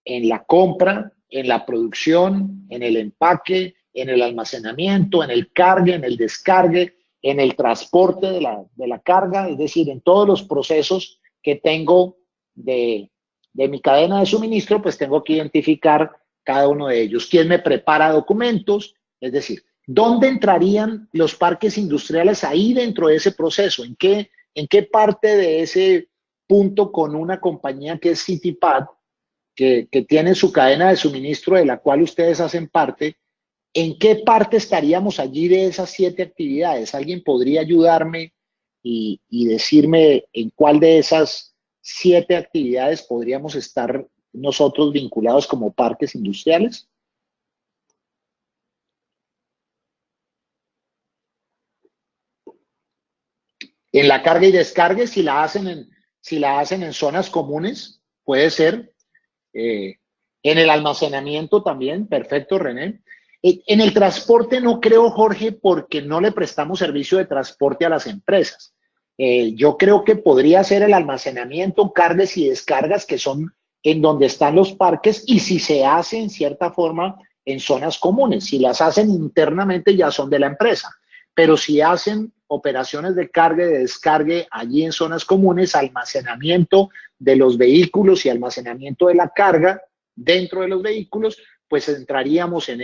en la compra, en la producción, en el empaque, en el almacenamiento, en el cargue, en el descargue, en el transporte de la carga, es decir, en todos los procesos que tengo de mi cadena de suministro, pues tengo que identificar cada uno de ellos. ¿Quién me prepara documentos? Es decir, ¿dónde entrarían los parques industriales ahí dentro de ese proceso? ¿En qué parte de ese punto con una compañía que es CITIPAD, que tiene su cadena de suministro de la cual ustedes hacen parte? ¿En qué parte estaríamos allí de esas 7 actividades? ¿Alguien podría ayudarme y decirme en cuál de esas 7 actividades podríamos estar nosotros vinculados como parques industriales? En la carga y descargue, si la hacen en zonas comunes, puede ser. En el almacenamiento también, perfecto, René. En el transporte no creo, Jorge, porque no le prestamos servicio de transporte a las empresas. Yo creo que podría ser el almacenamiento, cargas y descargas, que son en donde están los parques y si se hace en cierta forma en zonas comunes. Si las hacen internamente ya son de la empresa, pero si hacen operaciones de carga y de descargue allí en zonas comunes, almacenamiento de los vehículos y almacenamiento de la carga dentro de los vehículos, pues entraríamos en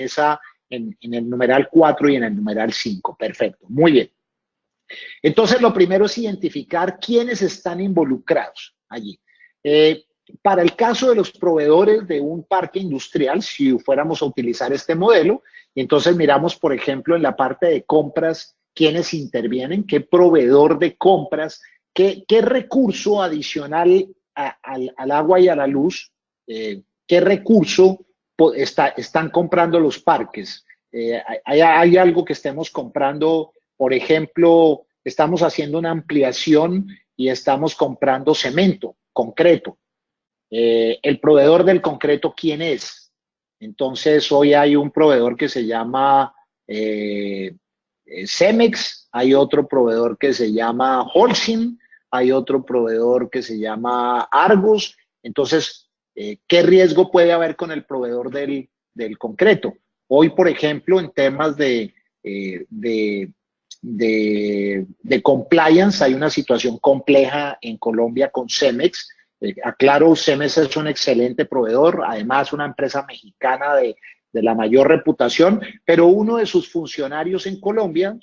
el numeral 4 y en el numeral 5. Perfecto, muy bien. Entonces, lo primero es identificar quiénes están involucrados allí. Para el caso de los proveedores de un parque industrial, si fuéramos a utilizar este modelo, entonces miramos, por ejemplo, en la parte de compras, quiénes intervienen, qué proveedor de compras, qué recurso adicional al agua y a la luz, qué recurso están comprando los parques. Hay algo que estemos comprando, por ejemplo, estamos haciendo una ampliación y estamos comprando cemento, concreto. El proveedor del concreto, ¿quién es? Entonces, hoy hay un proveedor que se llama Cemex, hay otro proveedor que se llama Holcim, hay otro proveedor que se llama Argos. Entonces, ¿qué riesgo puede haber con el proveedor del concreto? Hoy, por ejemplo, en temas de compliance, hay una situación compleja en Colombia con Cemex. Aclaro, Cemex es un excelente proveedor, además una empresa mexicana de la mayor reputación, pero uno de sus funcionarios en Colombia,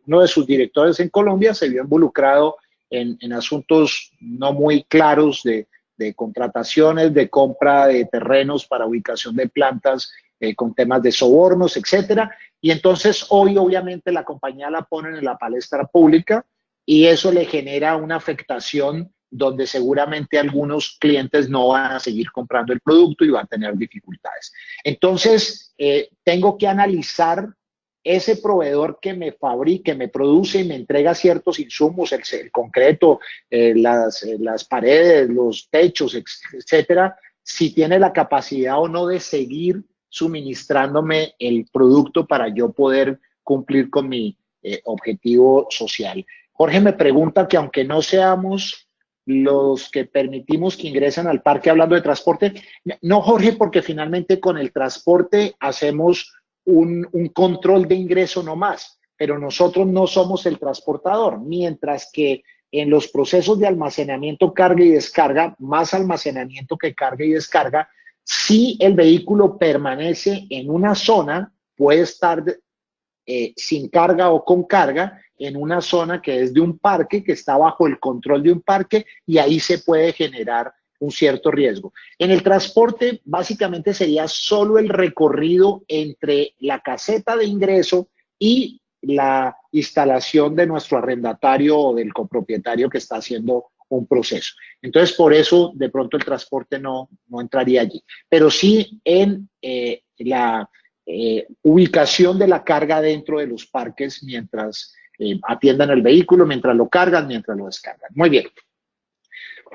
uno de sus directores en Colombia se vio involucrado en asuntos no muy claros de contrataciones, de compra de terrenos para ubicación de plantas con temas de sobornos, etcétera. Y entonces hoy obviamente la compañía la ponen en la palestra pública y eso le genera una afectación donde seguramente algunos clientes no van a seguir comprando el producto y van a tener dificultades. Entonces, tengo que analizar ese proveedor que me fabrique, me produce y me entrega ciertos insumos, el concreto, las paredes, los techos, etcétera, si tiene la capacidad o no de seguir suministrándome el producto para yo poder cumplir con mi objetivo social. Jorge me pregunta que aunque no seamos los que permitimos que ingresen al parque hablando de transporte, no, Jorge, porque finalmente con el transporte hacemos un control de ingreso no más, pero nosotros no somos el transportador, mientras que en los procesos de almacenamiento, carga y descarga, más almacenamiento que carga y descarga, si el vehículo permanece en una zona, puede estar sin carga o con carga, en una zona que es de un parque, que está bajo el control de un parque, y ahí se puede generar un cierto riesgo. En el transporte, básicamente sería solo el recorrido entre la caseta de ingreso y la instalación de nuestro arrendatario o del copropietario que está haciendo un proceso. Entonces, por eso, de pronto el transporte no entraría allí. Pero sí en la ubicación de la carga dentro de los parques mientras atiendan el vehículo, mientras lo cargan, mientras lo descargan. Muy bien.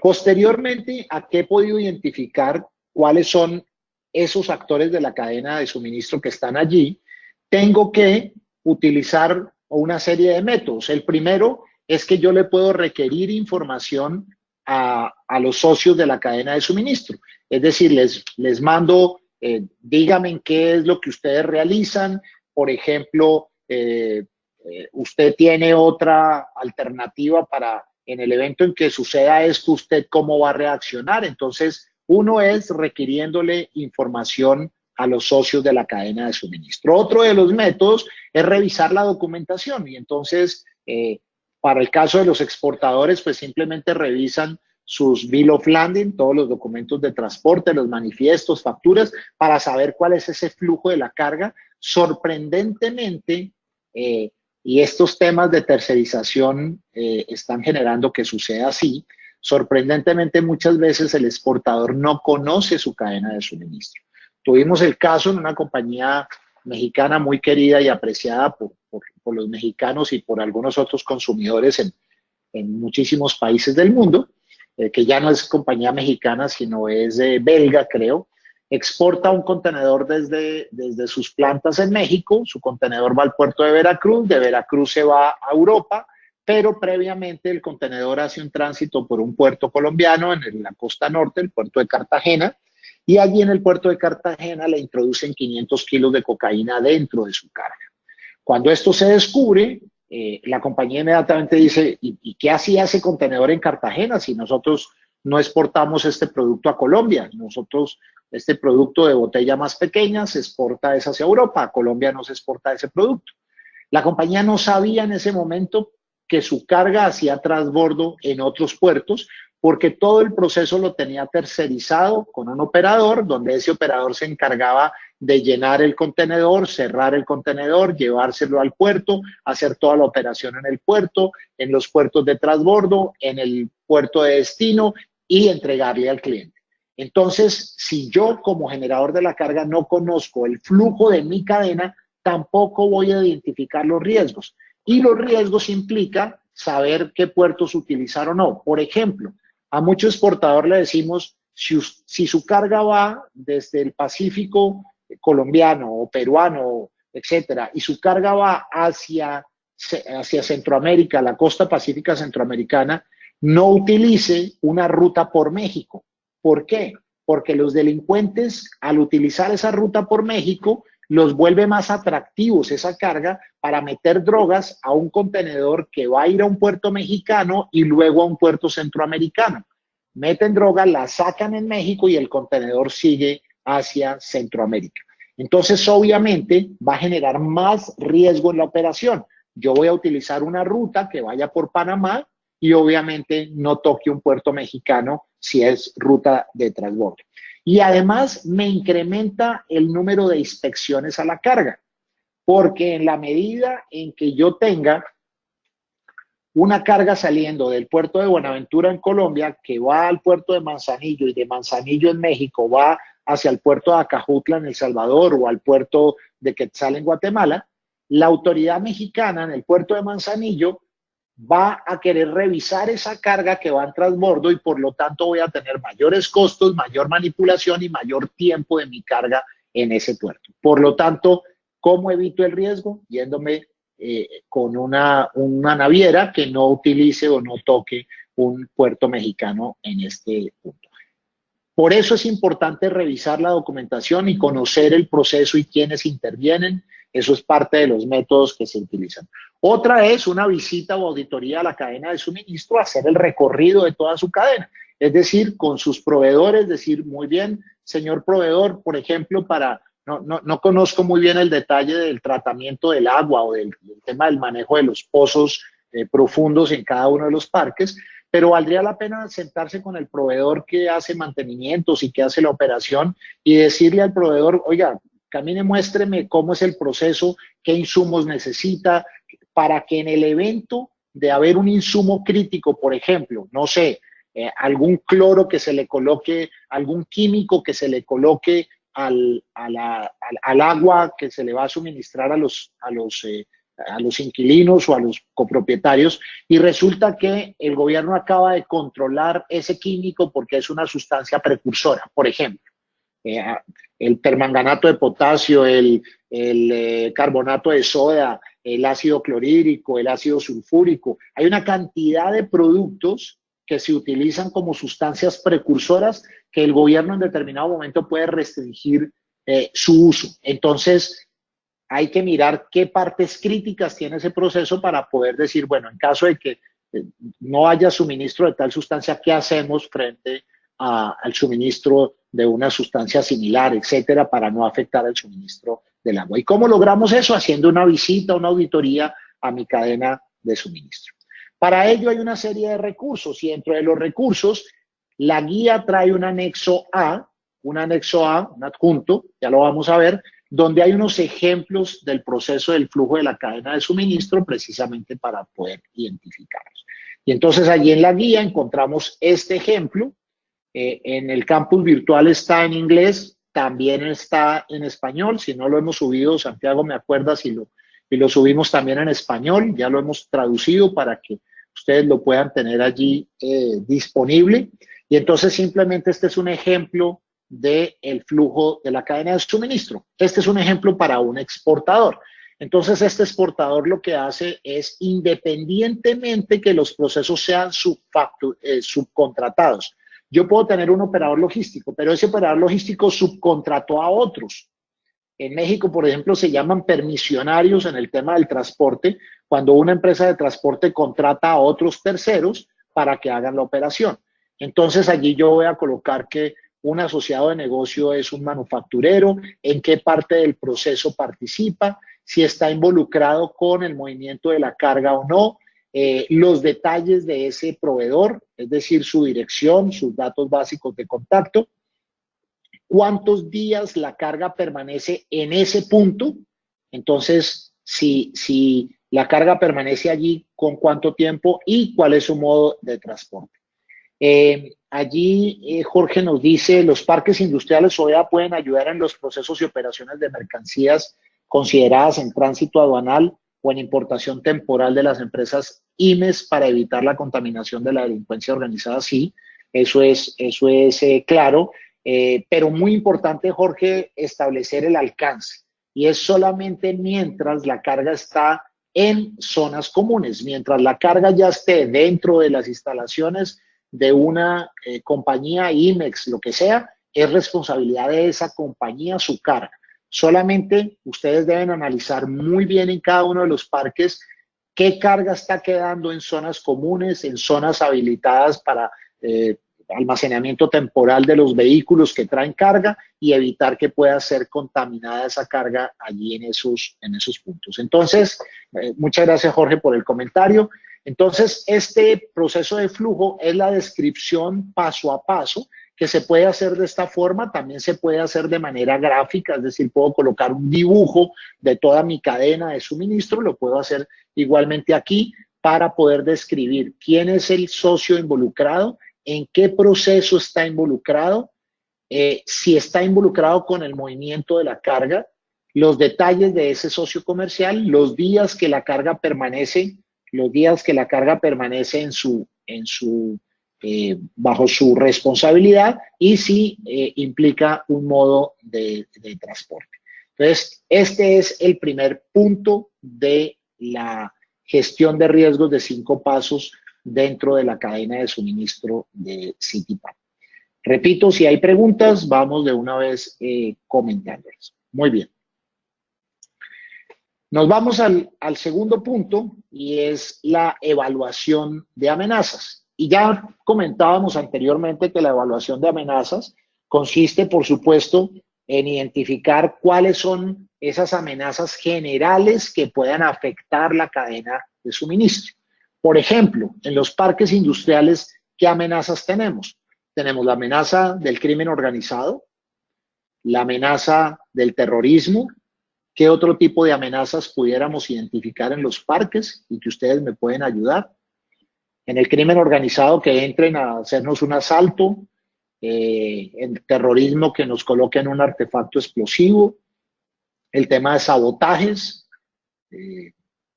Posteriormente, ¿a qué he podido identificar cuáles son esos actores de la cadena de suministro que están allí? Tengo que utilizar una serie de métodos. El primero es que yo le puedo requerir información a los socios de la cadena de suministro. Es decir, les mando, díganme en qué es lo que ustedes realizan. Por ejemplo, usted tiene otra alternativa para, en el evento en que suceda esto, usted cómo va a reaccionar. Entonces, uno es requiriéndole información a los socios de la cadena de suministro. Otro de los métodos es revisar la documentación y entonces, para el caso de los exportadores, pues simplemente revisan sus bill of landing, todos los documentos de transporte, los manifiestos, facturas, para saber cuál es ese flujo de la carga. Sorprendentemente, y estos temas de tercerización están generando que suceda así. Sorprendentemente, muchas veces el exportador no conoce su cadena de suministro. Tuvimos el caso en una compañía mexicana muy querida y apreciada por los mexicanos y por algunos otros consumidores en muchísimos países del mundo, que ya no es compañía mexicana, sino es belga, creo. Exporta un contenedor desde sus plantas en México, su contenedor va al puerto de Veracruz se va a Europa, pero previamente el contenedor hace un tránsito por un puerto colombiano en la costa norte, el puerto de Cartagena, y allí en el puerto de Cartagena le introducen 500 kilos de cocaína dentro de su carga. Cuando esto se descubre, la compañía inmediatamente dice, ¿y qué hacía ese contenedor en Cartagena si nosotros no exportamos este producto a Colombia? Nosotros, este producto de botella más pequeña se exporta es hacia Europa, a Colombia no se exporta ese producto. La compañía no sabía en ese momento que su carga hacía transbordo en otros puertos, porque todo el proceso lo tenía tercerizado con un operador, donde ese operador se encargaba de llenar el contenedor, cerrar el contenedor, llevárselo al puerto, hacer toda la operación en el puerto, en los puertos de transbordo, en el puerto de destino y entregarle al cliente. Entonces, si yo como generador de la carga no conozco el flujo de mi cadena, tampoco voy a identificar los riesgos. Y los riesgos implica saber qué puertos utilizar o no. Por ejemplo, a mucho exportador le decimos, si su carga va desde el Pacífico colombiano o peruano, etcétera, y su carga va hacia Centroamérica, la costa pacífica centroamericana, no utilice una ruta por México. ¿Por qué? Porque los delincuentes, al utilizar esa ruta por México, los vuelve más atractivos esa carga para meter drogas a un contenedor que va a ir a un puerto mexicano y luego a un puerto centroamericano. Meten drogas, la sacan en México y el contenedor sigue hacia Centroamérica. Entonces, obviamente, va a generar más riesgo en la operación. Yo voy a utilizar una ruta que vaya por Panamá y obviamente no toque un puerto mexicano si es ruta de transbordo. Y además me incrementa el número de inspecciones a la carga, porque en la medida en que yo tenga una carga saliendo del puerto de Buenaventura en Colombia, que va al puerto de Manzanillo y de Manzanillo en México va hacia el puerto de Acajutla en El Salvador o al puerto de Quetzal en Guatemala, la autoridad mexicana en el puerto de Manzanillo va a querer revisar esa carga que va en transbordo y por lo tanto voy a tener mayores costos, mayor manipulación y mayor tiempo de mi carga en ese puerto. Por lo tanto, ¿cómo evito el riesgo? Yéndome con una naviera que no utilice o no toque un puerto mexicano en este punto. Por eso es importante revisar la documentación y conocer el proceso y quiénes intervienen. Eso es parte de los métodos que se utilizan. Otra es una visita o auditoría a la cadena de suministro, hacer el recorrido de toda su cadena. Es decir, con sus proveedores, decir, muy bien, señor proveedor, por ejemplo, no conozco muy bien el detalle del tratamiento del agua o del tema del manejo de los pozos profundos en cada uno de los parques, pero valdría la pena sentarse con el proveedor que hace mantenimientos y que hace la operación y decirle al proveedor, oiga, camine, muéstreme cómo es el proceso, qué insumos necesita, para que en el evento de haber un insumo crítico, por ejemplo, no sé, algún cloro que se le coloque, algún químico que se le coloque al agua que se le va a suministrar a los inquilinos o a los copropietarios y resulta que el gobierno acaba de controlar ese químico porque es una sustancia precursora, por ejemplo. El permanganato de potasio, el carbonato de soda, el ácido clorhídrico, el ácido sulfúrico. Hay una cantidad de productos que se utilizan como sustancias precursoras que el gobierno en determinado momento puede restringir su uso. Entonces, hay que mirar qué partes críticas tiene ese proceso para poder decir, bueno, en caso de que no haya suministro de tal sustancia, ¿qué hacemos frente al suministro de una sustancia similar, etcétera, para no afectar el suministro del agua? ¿Y cómo logramos eso? Haciendo una visita, una auditoría a mi cadena de suministro. Para ello hay una serie de recursos y dentro de los recursos la guía trae un anexo A, un adjunto, ya lo vamos a ver, donde hay unos ejemplos del proceso del flujo de la cadena de suministro precisamente para poder identificarlos. Y entonces allí en la guía encontramos este ejemplo. En el campus virtual está en inglés, también está en español. Si no lo hemos subido, Santiago me acuerda si lo subimos también en español. Ya lo hemos traducido para que ustedes lo puedan tener allí disponible. Y entonces simplemente este es un ejemplo del flujo de la cadena de suministro. Este es un ejemplo para un exportador. Entonces, este exportador lo que hace es, independientemente que los procesos sean subcontratados, yo puedo tener un operador logístico, pero ese operador logístico subcontrató a otros. En México, por ejemplo, se llaman permisionarios en el tema del transporte, cuando una empresa de transporte contrata a otros terceros para que hagan la operación. Entonces, allí yo voy a colocar que un asociado de negocio es un manufacturero, en qué parte del proceso participa, si está involucrado con el movimiento de la carga o no, los detalles de ese proveedor, es decir, su dirección, sus datos básicos de contacto, cuántos días la carga permanece en ese punto. Entonces, si la carga permanece allí, con cuánto tiempo y cuál es su modo de transporte. Allí Jorge nos dice, los parques industriales OEA pueden ayudar en los procesos y operaciones de mercancías consideradas en tránsito aduanal o en importación temporal de las empresas IMES para evitar la contaminación de la delincuencia organizada. Sí, eso es claro. Pero muy importante, Jorge, establecer el alcance. Y es solamente mientras la carga está en zonas comunes. Mientras la carga ya esté dentro de las instalaciones de una compañía IMEX, lo que sea, es responsabilidad de esa compañía su carga. Solamente ustedes deben analizar muy bien en cada uno de los parques qué carga está quedando en zonas comunes, en zonas habilitadas para almacenamiento temporal de los vehículos que traen carga y evitar que pueda ser contaminada esa carga allí en esos puntos. Entonces, muchas gracias, Jorge, por el comentario. Entonces, este proceso de flujo es la descripción paso a paso que se puede hacer de esta forma, también se puede hacer de manera gráfica, es decir, puedo colocar un dibujo de toda mi cadena de suministro, lo puedo hacer igualmente aquí para poder describir quién es el socio involucrado, en qué proceso está involucrado, si está involucrado con el movimiento de la carga, los detalles de ese socio comercial, los días que la carga permanece, bajo su responsabilidad y si implica un modo de transporte. Entonces, este es el primer punto de la gestión de riesgos de 5 pasos dentro de la cadena de suministro de CityPad. Repito, si hay preguntas, vamos de una vez comentándolas. Muy bien. Nos vamos al segundo punto y es la evaluación de amenazas. Y ya comentábamos anteriormente que la evaluación de amenazas consiste, por supuesto, en identificar cuáles son esas amenazas generales que puedan afectar la cadena de suministro. Por ejemplo, en los parques industriales, ¿qué amenazas tenemos? Tenemos la amenaza del crimen organizado, la amenaza del terrorismo. ¿Qué otro tipo de amenazas pudiéramos identificar en los parques y que ustedes me pueden ayudar? En el crimen organizado, que entren a hacernos un asalto, el terrorismo, que nos coloquen un artefacto explosivo, el tema de sabotajes,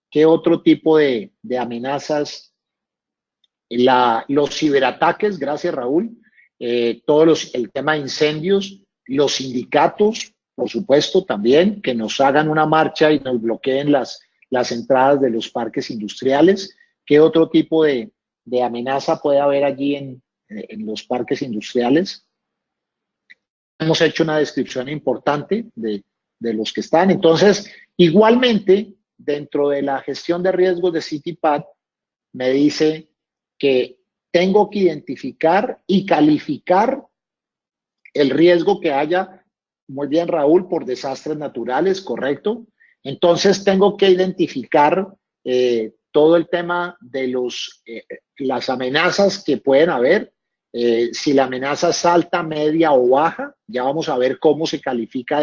¿qué otro tipo de amenazas? Los ciberataques, gracias Raúl, el tema de incendios, los sindicatos, por supuesto, también, que nos hagan una marcha y nos bloqueen las entradas de los parques industriales. ¿Qué otro tipo de amenaza puede haber allí en los parques industriales? Hemos hecho una descripción importante de los que están. Entonces, igualmente, dentro de la gestión de riesgos de CityPad, me dice que tengo que identificar y calificar el riesgo que haya. Muy bien, Raúl, por desastres naturales, correcto. Entonces, tengo que identificar todo el tema de las amenazas que pueden haber. Si la amenaza es alta, media o baja, ya vamos a ver cómo se califica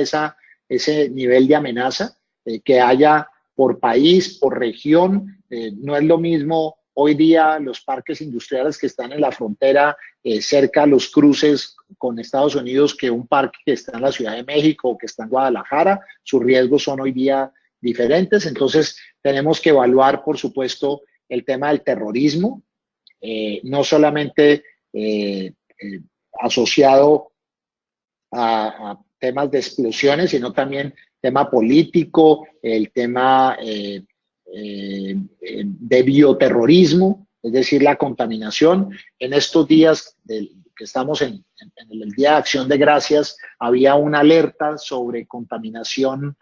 ese nivel de amenaza que haya por país, por región. No es lo mismo hoy día los parques industriales que están en la frontera, cerca a los cruces con Estados Unidos, que un parque que está en la Ciudad de México o que está en Guadalajara. Sus riesgos son hoy día diferentes. Entonces, tenemos que evaluar, por supuesto, el tema del terrorismo, no solamente asociado a temas de explosiones, sino también tema político, el tema de bioterrorismo, es decir, la contaminación. En estos días que estamos en el Día de Acción de Gracias, había una alerta sobre contaminación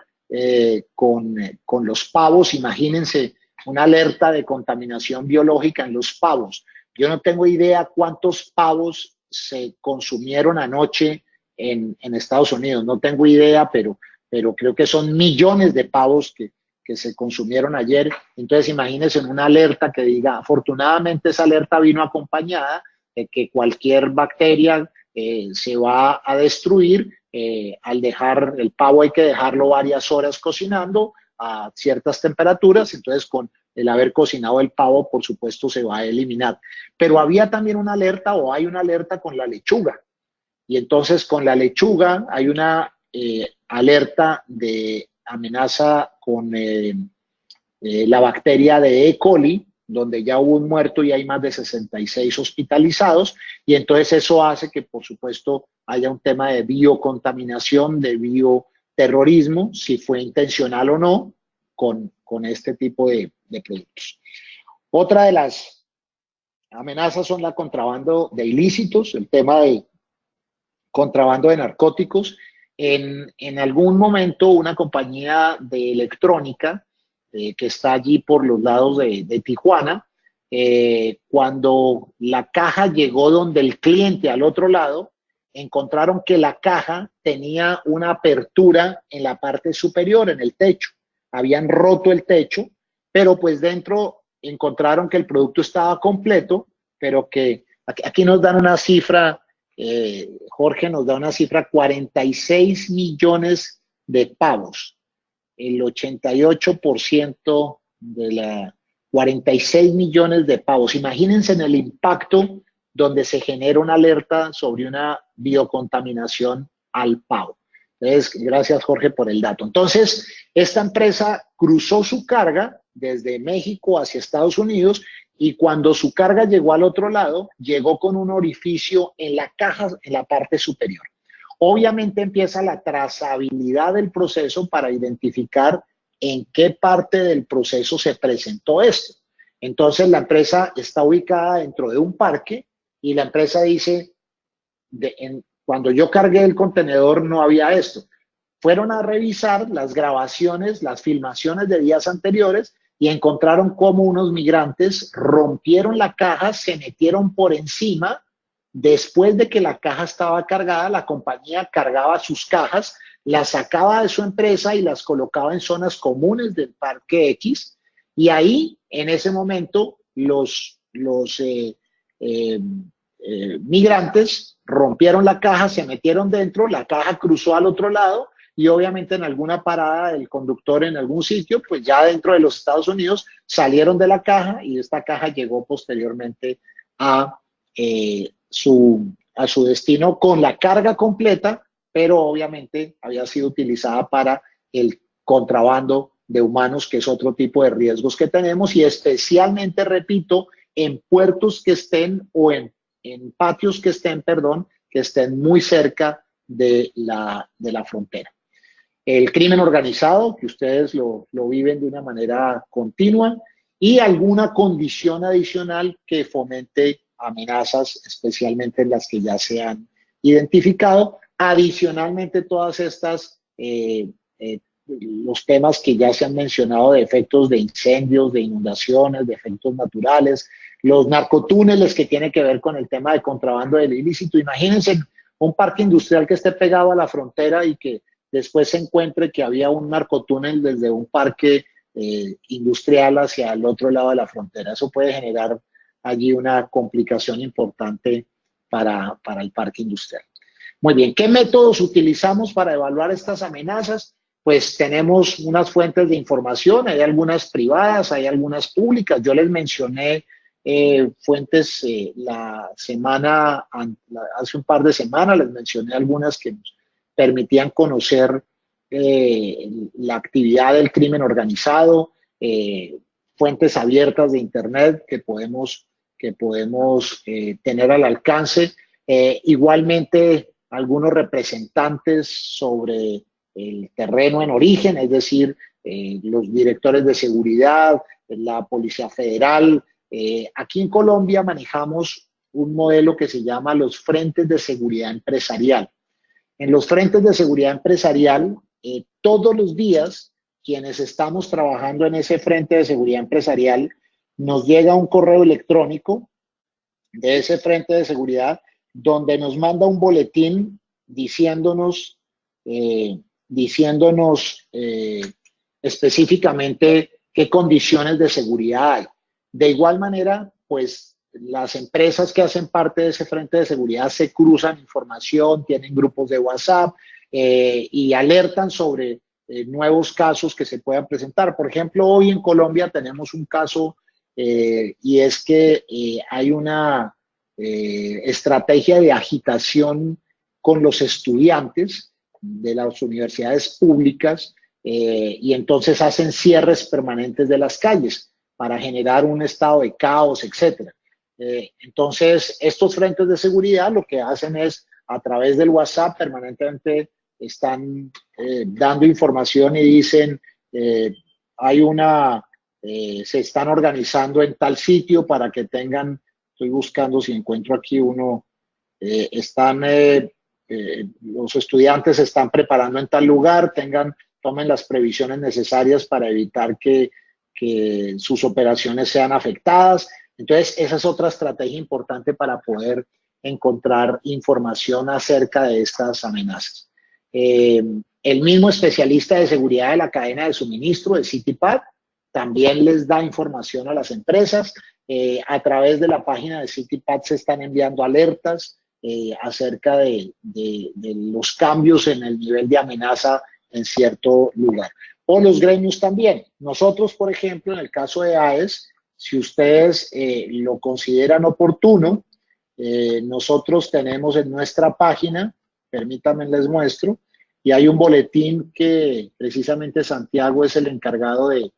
con los pavos. Imagínense una alerta de contaminación biológica en los pavos. Yo no tengo idea cuántos pavos se consumieron anoche en Estados Unidos, no tengo idea, pero creo que son millones de pavos que se consumieron ayer. Entonces imagínense en una alerta que diga, afortunadamente esa alerta vino acompañada de que cualquier bacteria se va a destruir. Al dejar el pavo hay que dejarlo varias horas cocinando a ciertas temperaturas, entonces con el haber cocinado el pavo, por supuesto, se va a eliminar. Pero había también una alerta, o hay una alerta con la lechuga, y entonces con la lechuga hay una alerta de amenaza con la bacteria de E. coli, donde ya hubo un muerto y hay más de 66 hospitalizados, y entonces eso hace que, por supuesto, haya un tema de biocontaminación, de bioterrorismo, si fue intencional o no, con este tipo de productos. Otra de las amenazas son la contrabando de ilícitos, el tema de contrabando de narcóticos. En algún momento una compañía de electrónica que está allí por los lados de Tijuana, cuando la caja llegó donde el cliente al otro lado, encontraron que la caja tenía una apertura en la parte superior, en el techo. Habían roto el techo, pero pues dentro encontraron que el producto estaba completo, pero que aquí nos dan una cifra, Jorge nos da una cifra, 46 millones de pavos. El 88% de la 46 millones de pavos. Imagínense en el impacto donde se genera una alerta sobre una biocontaminación al pavo. Entonces, gracias Jorge por el dato. Entonces, esta empresa cruzó su carga desde México hacia Estados Unidos y cuando su carga llegó al otro lado, llegó con un orificio en la caja, en la parte superior. Obviamente empieza la trazabilidad del proceso para identificar en qué parte del proceso se presentó esto. Entonces la empresa está ubicada dentro de un parque y la empresa dice, cuando yo cargué el contenedor no había esto. Fueron a revisar las grabaciones, las filmaciones de días anteriores y encontraron cómo unos migrantes rompieron la caja, se metieron por encima. Después de que la caja estaba cargada, la compañía cargaba sus cajas, las sacaba de su empresa y las colocaba en zonas comunes del Parque X. Y ahí, en ese momento, los migrantes rompieron la caja, se metieron dentro, la caja cruzó al otro lado y obviamente en alguna parada del conductor en algún sitio, pues ya dentro de los Estados Unidos salieron de la caja y esta caja llegó posteriormente a su destino con la carga completa, pero obviamente había sido utilizada para el contrabando de humanos, que es otro tipo de riesgos que tenemos, y especialmente, repito, en puertos que estén o en patios que estén, perdón, que estén muy cerca de la frontera. El crimen organizado, que ustedes lo viven de una manera continua, y alguna condición adicional que fomente amenazas, especialmente las que ya se han identificado. Adicionalmente, todas estas, los temas que ya se han mencionado de efectos de incendios, de inundaciones, de efectos naturales, los narcotúneles que tienen que ver con el tema de contrabando del ilícito. Imagínense un parque industrial que esté pegado a la frontera y que después se encuentre que había un narcotúnel desde un parque industrial hacia el otro lado de la frontera. Eso puede generar allí una complicación importante para el parque industrial. Muy bien, ¿qué métodos utilizamos para evaluar estas amenazas? Pues tenemos unas fuentes de información, hay algunas privadas, hay algunas públicas. Yo les mencioné fuentes hace un par de semanas, les mencioné algunas que nos permitían conocer la actividad del crimen organizado, fuentes abiertas de Internet que podemos tener al alcance. Igualmente, algunos representantes sobre el terreno en origen, es decir, los directores de seguridad, la Policía Federal. Aquí en Colombia manejamos un modelo que se llama los frentes de seguridad empresarial. En los frentes de seguridad empresarial, todos los días, quienes estamos trabajando en ese frente de seguridad empresarial, nos llega un correo electrónico de ese frente de seguridad donde nos manda un boletín diciéndonos, específicamente qué condiciones de seguridad hay. De igual manera, pues las empresas que hacen parte de ese frente de seguridad se cruzan información, tienen grupos de WhatsApp y alertan sobre nuevos casos que se puedan presentar. Por ejemplo, hoy en Colombia tenemos un caso y es que hay una estrategia de agitación con los estudiantes de las universidades públicas y entonces hacen cierres permanentes de las calles para generar un estado de caos, etcétera. Entonces, estos frentes de seguridad lo que hacen es, a través del WhatsApp, permanentemente están dando información y dicen, hay una, se están organizando en tal sitio para que tengan, estoy buscando si encuentro aquí uno, los estudiantes se están preparando en tal lugar, tomen las previsiones necesarias para evitar que sus operaciones sean afectadas. Entonces, esa es otra estrategia importante para poder encontrar información acerca de estas amenazas. El mismo especialista de seguridad de la cadena de suministro, de CityPad, también les da información a las empresas. A través de la página de CityPad se están enviando alertas acerca de los cambios en el nivel de amenaza en cierto lugar. O los gremios también. Nosotros, por ejemplo, en el caso de AES, si ustedes lo consideran oportuno, nosotros tenemos en nuestra página, permítanme les muestro, y hay un boletín que precisamente Santiago es el encargado de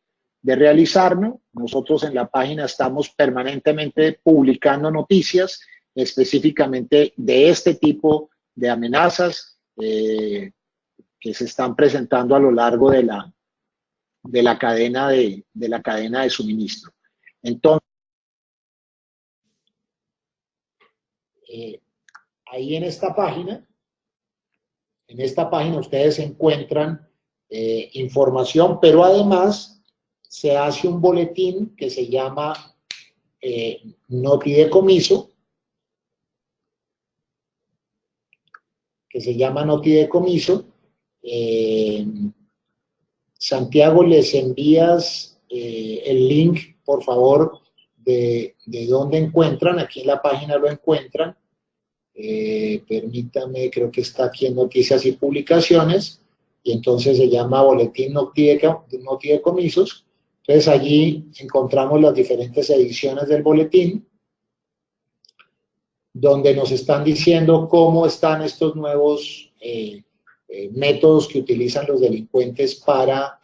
realizarlo. Nosotros en la página estamos permanentemente publicando noticias específicamente de este tipo de amenazas que se están presentando a lo largo de la cadena de suministro. Entonces, ahí en esta página ustedes encuentran información, pero además se hace un boletín que se llama Notidecomiso, Santiago, les envías el link, por favor, de dónde encuentran. Aquí en la página lo encuentran. Permítame, creo que está aquí en Noticias y Publicaciones, y entonces se llama Boletín Notidecomisos. Entonces allí encontramos las diferentes ediciones del boletín, donde nos están diciendo cómo están estos nuevos métodos que utilizan los delincuentes para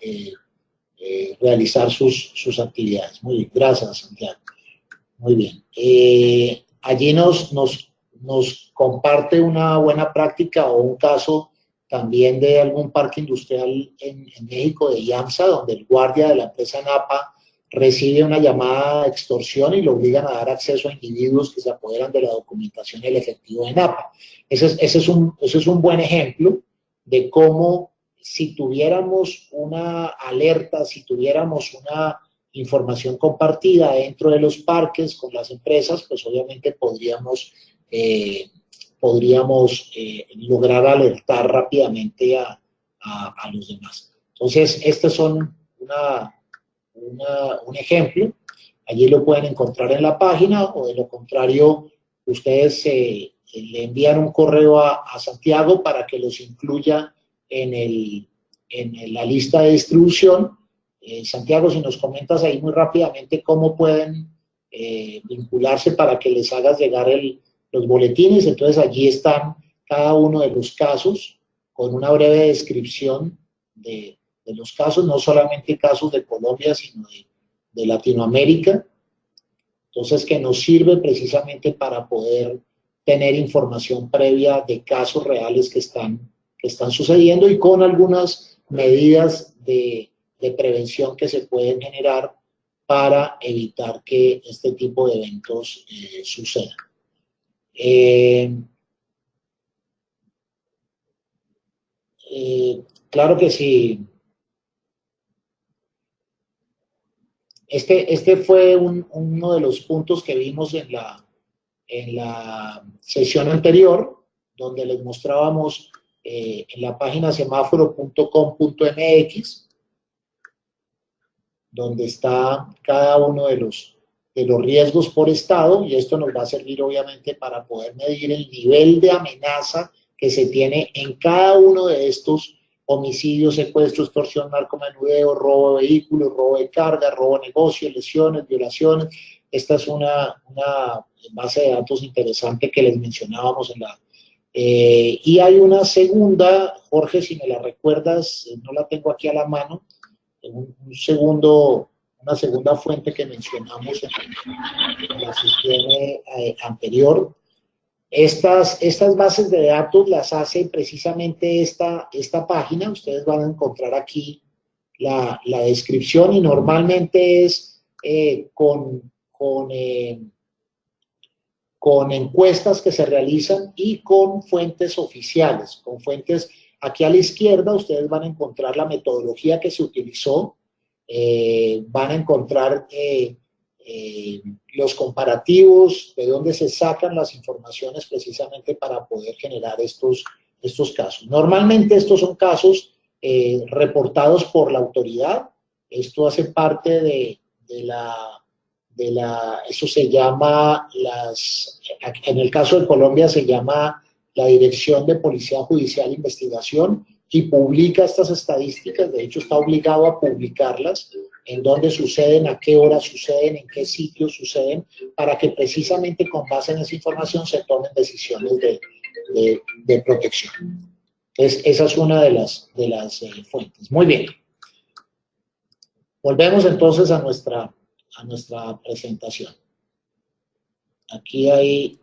realizar sus actividades. Muy bien, gracias, Santiago. Muy bien. Allí nos comparte una buena práctica o un caso también de algún parque industrial en México, de IAMSA, donde el guardia de la empresa NAPA recibe una llamada de extorsión y lo obligan a dar acceso a individuos que se apoderan de la documentación y el efectivo de NAPA. Ese es un buen ejemplo de cómo, si tuviéramos una alerta, si tuviéramos una información compartida dentro de los parques con las empresas, pues obviamente podríamos lograr alertar rápidamente a los demás. Entonces, estos son un ejemplo. Allí lo pueden encontrar en la página, o de lo contrario, ustedes le envían un correo a Santiago para que los incluya en la lista de distribución. Santiago, si nos comentas ahí muy rápidamente cómo pueden vincularse para que les hagas llegar los boletines. Entonces allí están cada uno de los casos con una breve descripción de los casos, no solamente casos de Colombia, sino de Latinoamérica. Entonces, que nos sirve precisamente para poder tener información previa de casos reales que están que están sucediendo y con algunas medidas de prevención que se pueden generar para evitar que este tipo de eventos sucedan. Claro que sí. Este fue uno de los puntos que vimos en la sesión anterior, donde les mostrábamos en la página semáforo.com.mx, donde está cada uno de los riesgos por estado, y esto nos va a servir obviamente para poder medir el nivel de amenaza que se tiene en cada uno de estos homicidios, secuestros, extorsión, narcomenudeo, robo de vehículos, robo de carga, robo de negocios, lesiones, violaciones. Esta es una base de datos interesante que les mencionábamos en la... y hay una segunda, Jorge, si me la recuerdas, no la tengo aquí a la mano, una segunda fuente que mencionamos en la sesión anterior. Estas bases de datos las hace precisamente esta página. Ustedes van a encontrar aquí la descripción y normalmente es con encuestas que se realizan y con fuentes oficiales, con fuentes. Aquí a la izquierda ustedes van a encontrar la metodología que se utilizó, van a encontrar los comparativos, de dónde se sacan las informaciones precisamente para poder generar estos casos. Normalmente estos son casos reportados por la autoridad. Esto hace parte eso se llama, en el caso de Colombia se llama la Dirección de Policía Judicial e Investigación, y publica estas estadísticas. De hecho está obligado a publicarlas, en dónde suceden, a qué hora suceden, en qué sitios suceden, para que precisamente con base en esa información se tomen decisiones de protección. Esa es una de las fuentes. Muy bien. Volvemos entonces a nuestra presentación. Aquí hay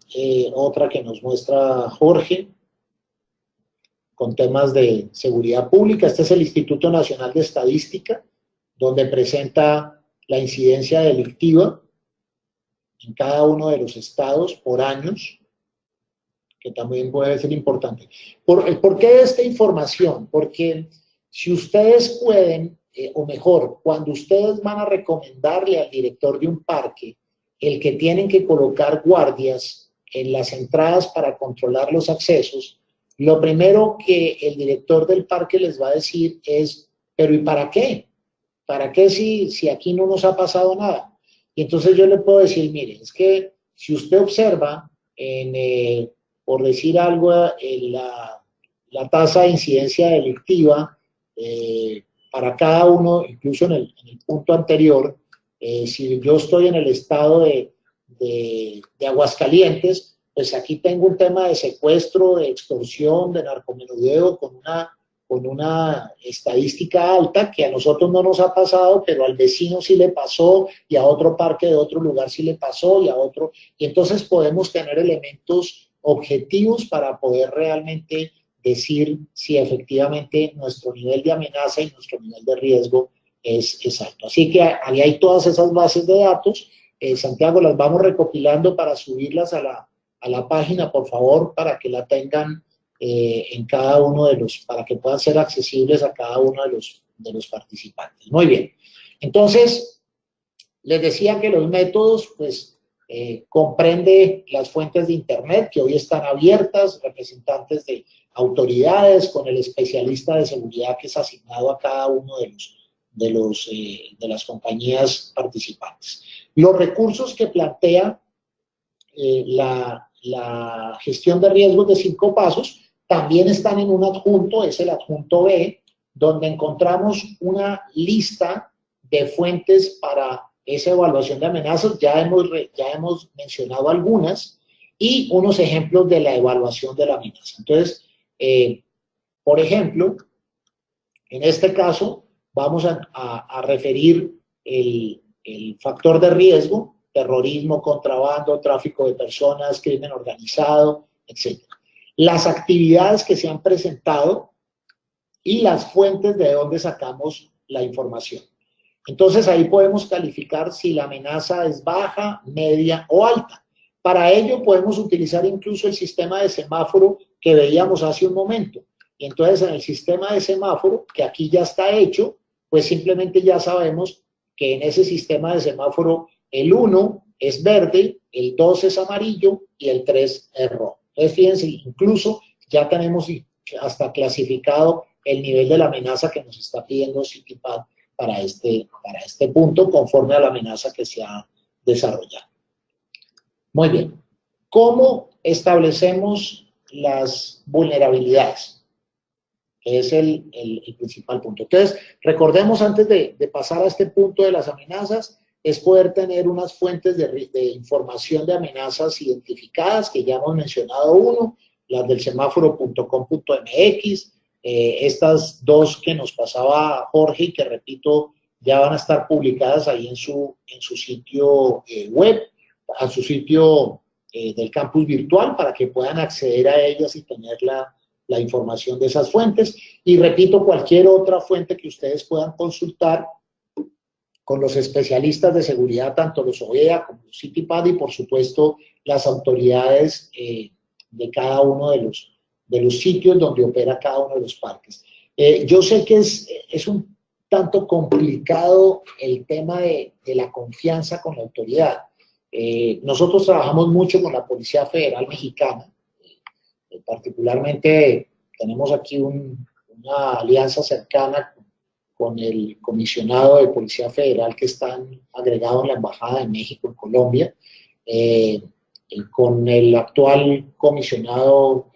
otra que nos muestra Jorge, con temas de seguridad pública. Este es el Instituto Nacional de Estadística, donde presenta la incidencia delictiva en cada uno de los estados por años, que también puede ser importante. ¿Por qué esta información? Porque si ustedes pueden, o mejor, cuando ustedes van a recomendarle al director de un parque el que tienen que colocar guardias en las entradas para controlar los accesos, lo primero que el director del parque les va a decir es, ¿pero y para qué? ¿Para qué si aquí no nos ha pasado nada? Y entonces yo le puedo decir, mire, es que si usted observa, por decir algo, la tasa de incidencia delictiva para cada uno, incluso en el punto anterior, si yo estoy en el estado de Aguascalientes, pues aquí tengo un tema de secuestro, de extorsión, de narcomenudeo con una estadística alta que a nosotros no nos ha pasado, pero al vecino sí le pasó, y a otro parque de otro lugar sí le pasó, y a otro. Y entonces podemos tener elementos objetivos para poder realmente decir si efectivamente nuestro nivel de amenaza y nuestro nivel de riesgo es alto. Así que ahí hay todas esas bases de datos. Santiago, las vamos recopilando para subirlas a la página, por favor, para que la tengan en cada uno para que puedan ser accesibles a cada uno de los participantes. Muy bien. Entonces, les decía que los métodos, pues, comprende las fuentes de Internet que hoy están abiertas, representantes de autoridades, con el especialista de seguridad que es asignado a cada uno de las compañías participantes. Los recursos que plantea la gestión de riesgos de 5 pasos también están en un adjunto, es el adjunto B, donde encontramos una lista de fuentes para esa evaluación de amenazas. Ya hemos mencionado algunas, y unos ejemplos de la evaluación de la amenaza. Entonces, por ejemplo, en este caso vamos a referir el factor de riesgo: terrorismo, contrabando, tráfico de personas, crimen organizado, etc. las actividades que se han presentado y las fuentes de donde sacamos la información. Entonces ahí podemos calificar si la amenaza es baja, media o alta. Para ello podemos utilizar incluso el sistema de semáforo que veíamos hace un momento. Y entonces en el sistema de semáforo, que aquí ya está hecho, pues simplemente ya sabemos que en ese sistema de semáforo el 1 es verde, el 2 es amarillo y el 3 es rojo. Entonces fíjense, incluso ya tenemos hasta clasificado el nivel de la amenaza que nos está pidiendo Citipad para este punto, conforme a la amenaza que se ha desarrollado. Muy bien. ¿Cómo establecemos las vulnerabilidades? Que es el principal punto. Entonces, recordemos antes de pasar a este punto de las amenazas, es poder tener unas fuentes de información de amenazas identificadas, que ya hemos mencionado uno, las del semáforo.com.mx, estas dos que nos pasaba Jorge y que repito, ya van a estar publicadas ahí en su sitio web, a su sitio del campus virtual, para que puedan acceder a ellas y tener la información de esas fuentes. Y repito, cualquier otra fuente que ustedes puedan consultar con los especialistas de seguridad, tanto los OEA como los Citipad y por supuesto las autoridades de cada uno de los sitios donde opera cada uno de los parques. Yo sé que es un tanto complicado el tema de la confianza con la autoridad. Nosotros trabajamos mucho con la Policía Federal Mexicana, particularmente tenemos aquí una alianza cercana con el comisionado de Policía Federal que está agregado en la Embajada de México en Colombia, con el actual comisionado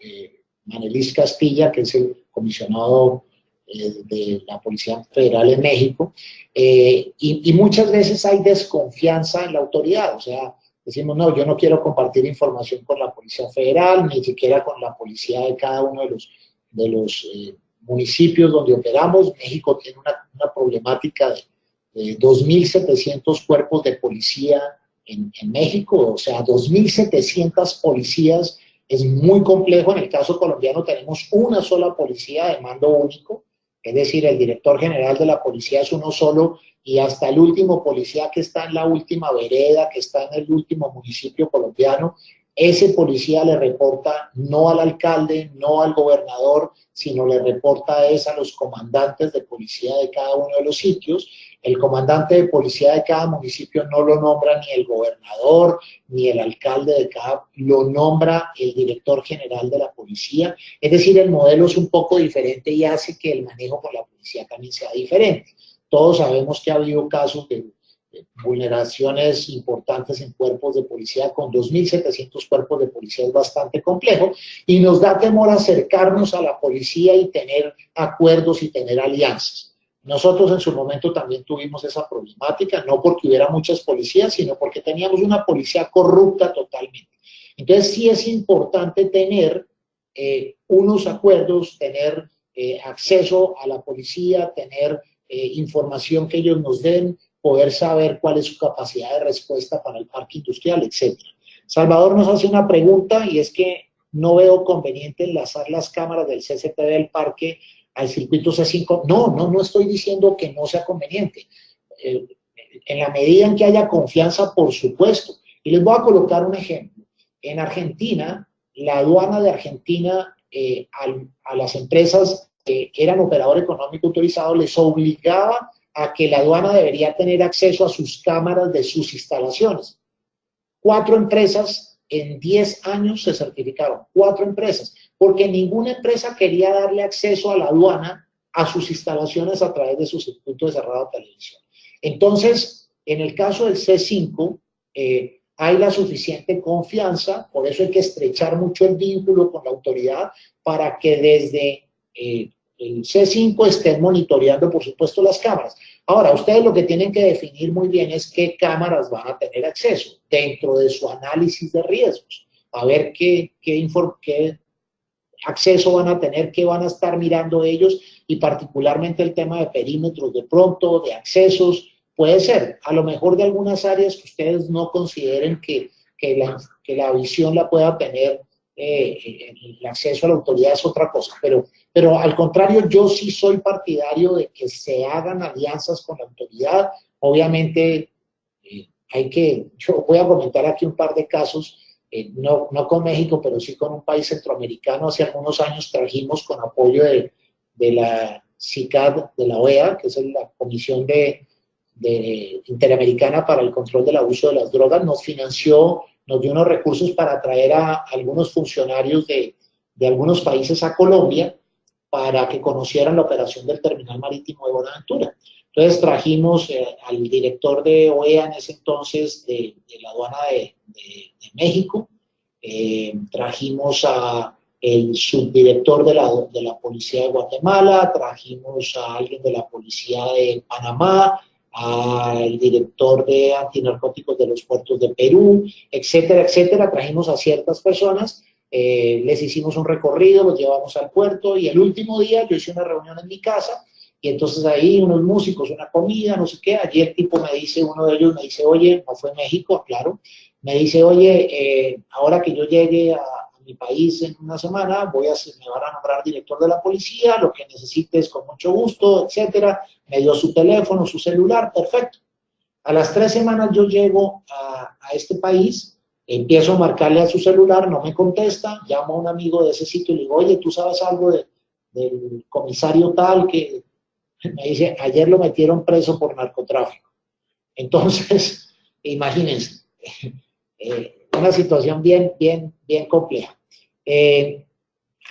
Manelis Castilla, que es el comisionado de la Policía Federal en México, y muchas veces hay desconfianza en la autoridad, o sea, decimos, no, yo no quiero compartir información con la Policía Federal, ni siquiera con la policía de cada uno de los municipios donde operamos. México tiene una problemática de 2.700 cuerpos de policía en México, o sea, 2.700 policías es muy complejo. En el caso colombiano tenemos una sola policía de mando único, es decir, el director general de la policía es uno solo y hasta el último policía que está en la última vereda, que está en el último municipio colombiano, ese policía le reporta no al alcalde, no al gobernador, sino le reporta a los comandantes de policía de cada uno de los sitios. El comandante de policía de cada municipio no lo nombra ni el gobernador, ni el alcalde de cada, lo nombra el director general de la policía. Es decir, el modelo es un poco diferente y hace que el manejo con la policía también sea diferente. Todos sabemos que ha habido casos de vulneraciones importantes en cuerpos de policía. Con 2.700 cuerpos de policía es bastante complejo y nos da temor acercarnos a la policía y tener acuerdos y tener alianzas. Nosotros en su momento también tuvimos esa problemática, no porque hubiera muchas policías, sino porque teníamos una policía corrupta totalmente. Entonces sí es importante tener unos acuerdos, tener acceso a la policía, tener información que ellos nos den, poder saber cuál es su capacidad de respuesta para el parque industrial, etc. Salvador nos hace una pregunta y es que no veo conveniente enlazar las cámaras del CCTV del parque al circuito C5. No estoy diciendo que no sea conveniente. En la medida en que haya confianza, por supuesto. Y les voy a colocar un ejemplo. En Argentina, la aduana de Argentina a las empresas que eran operador económico autorizado les obligaba a que la aduana debería tener acceso a sus cámaras de sus instalaciones. 4 empresas en 10 años se certificaron, 4 empresas, porque ninguna empresa quería darle acceso a la aduana a sus instalaciones a través de su circuito de cerrado de televisión. Entonces, en el caso del C5, hay la suficiente confianza, por eso hay que estrechar mucho el vínculo con la autoridad para que desde el C5 estén monitoreando, por supuesto, las cámaras. Ahora, ustedes lo que tienen que definir muy bien es qué cámaras van a tener acceso dentro de su análisis de riesgos. A ver qué acceso van a tener, qué van a estar mirando ellos y particularmente el tema de perímetros de pronto, de accesos. Puede ser, a lo mejor de algunas áreas que ustedes no consideren que la visión la pueda tener el acceso a la autoridad es otra cosa, pero al contrario, yo sí soy partidario de que se hagan alianzas con la autoridad. Obviamente, yo voy a comentar aquí un par de casos, no con México, pero sí con un país centroamericano. Hace algunos años trajimos con apoyo de la CICAD, de la OEA, que es la Comisión Interamericana para el Control del Abuso de las Drogas, nos financió, nos dio unos recursos para traer a algunos funcionarios de algunos países a Colombia para que conocieran la operación del terminal marítimo de Buenaventura. Entonces trajimos al director de OEA en ese entonces de la aduana de México, trajimos a el subdirector de la policía de Guatemala, trajimos a alguien de la policía de Panamá, al director de antinarcóticos de los puertos de Perú, etcétera, etcétera. Trajimos a ciertas personas, les hicimos un recorrido, los llevamos al puerto y el último día yo hice una reunión en mi casa y entonces ahí unos músicos, una comida, no sé qué. Allí el tipo me dice, uno de ellos me dice, oye, no fue México, claro, me dice, oye, ahora que yo llegue a mi país en una semana, me van a nombrar director de la policía, lo que necesites con mucho gusto, etcétera. Me dio su teléfono, su celular, perfecto. A las 3 semanas yo llego a este país, empiezo a marcarle a su celular, no me contesta, llamo a un amigo de ese sitio y le digo, oye, ¿tú sabes algo del comisario tal? Que me dice, ayer lo metieron preso por narcotráfico. Entonces, imagínense, una situación bien compleja.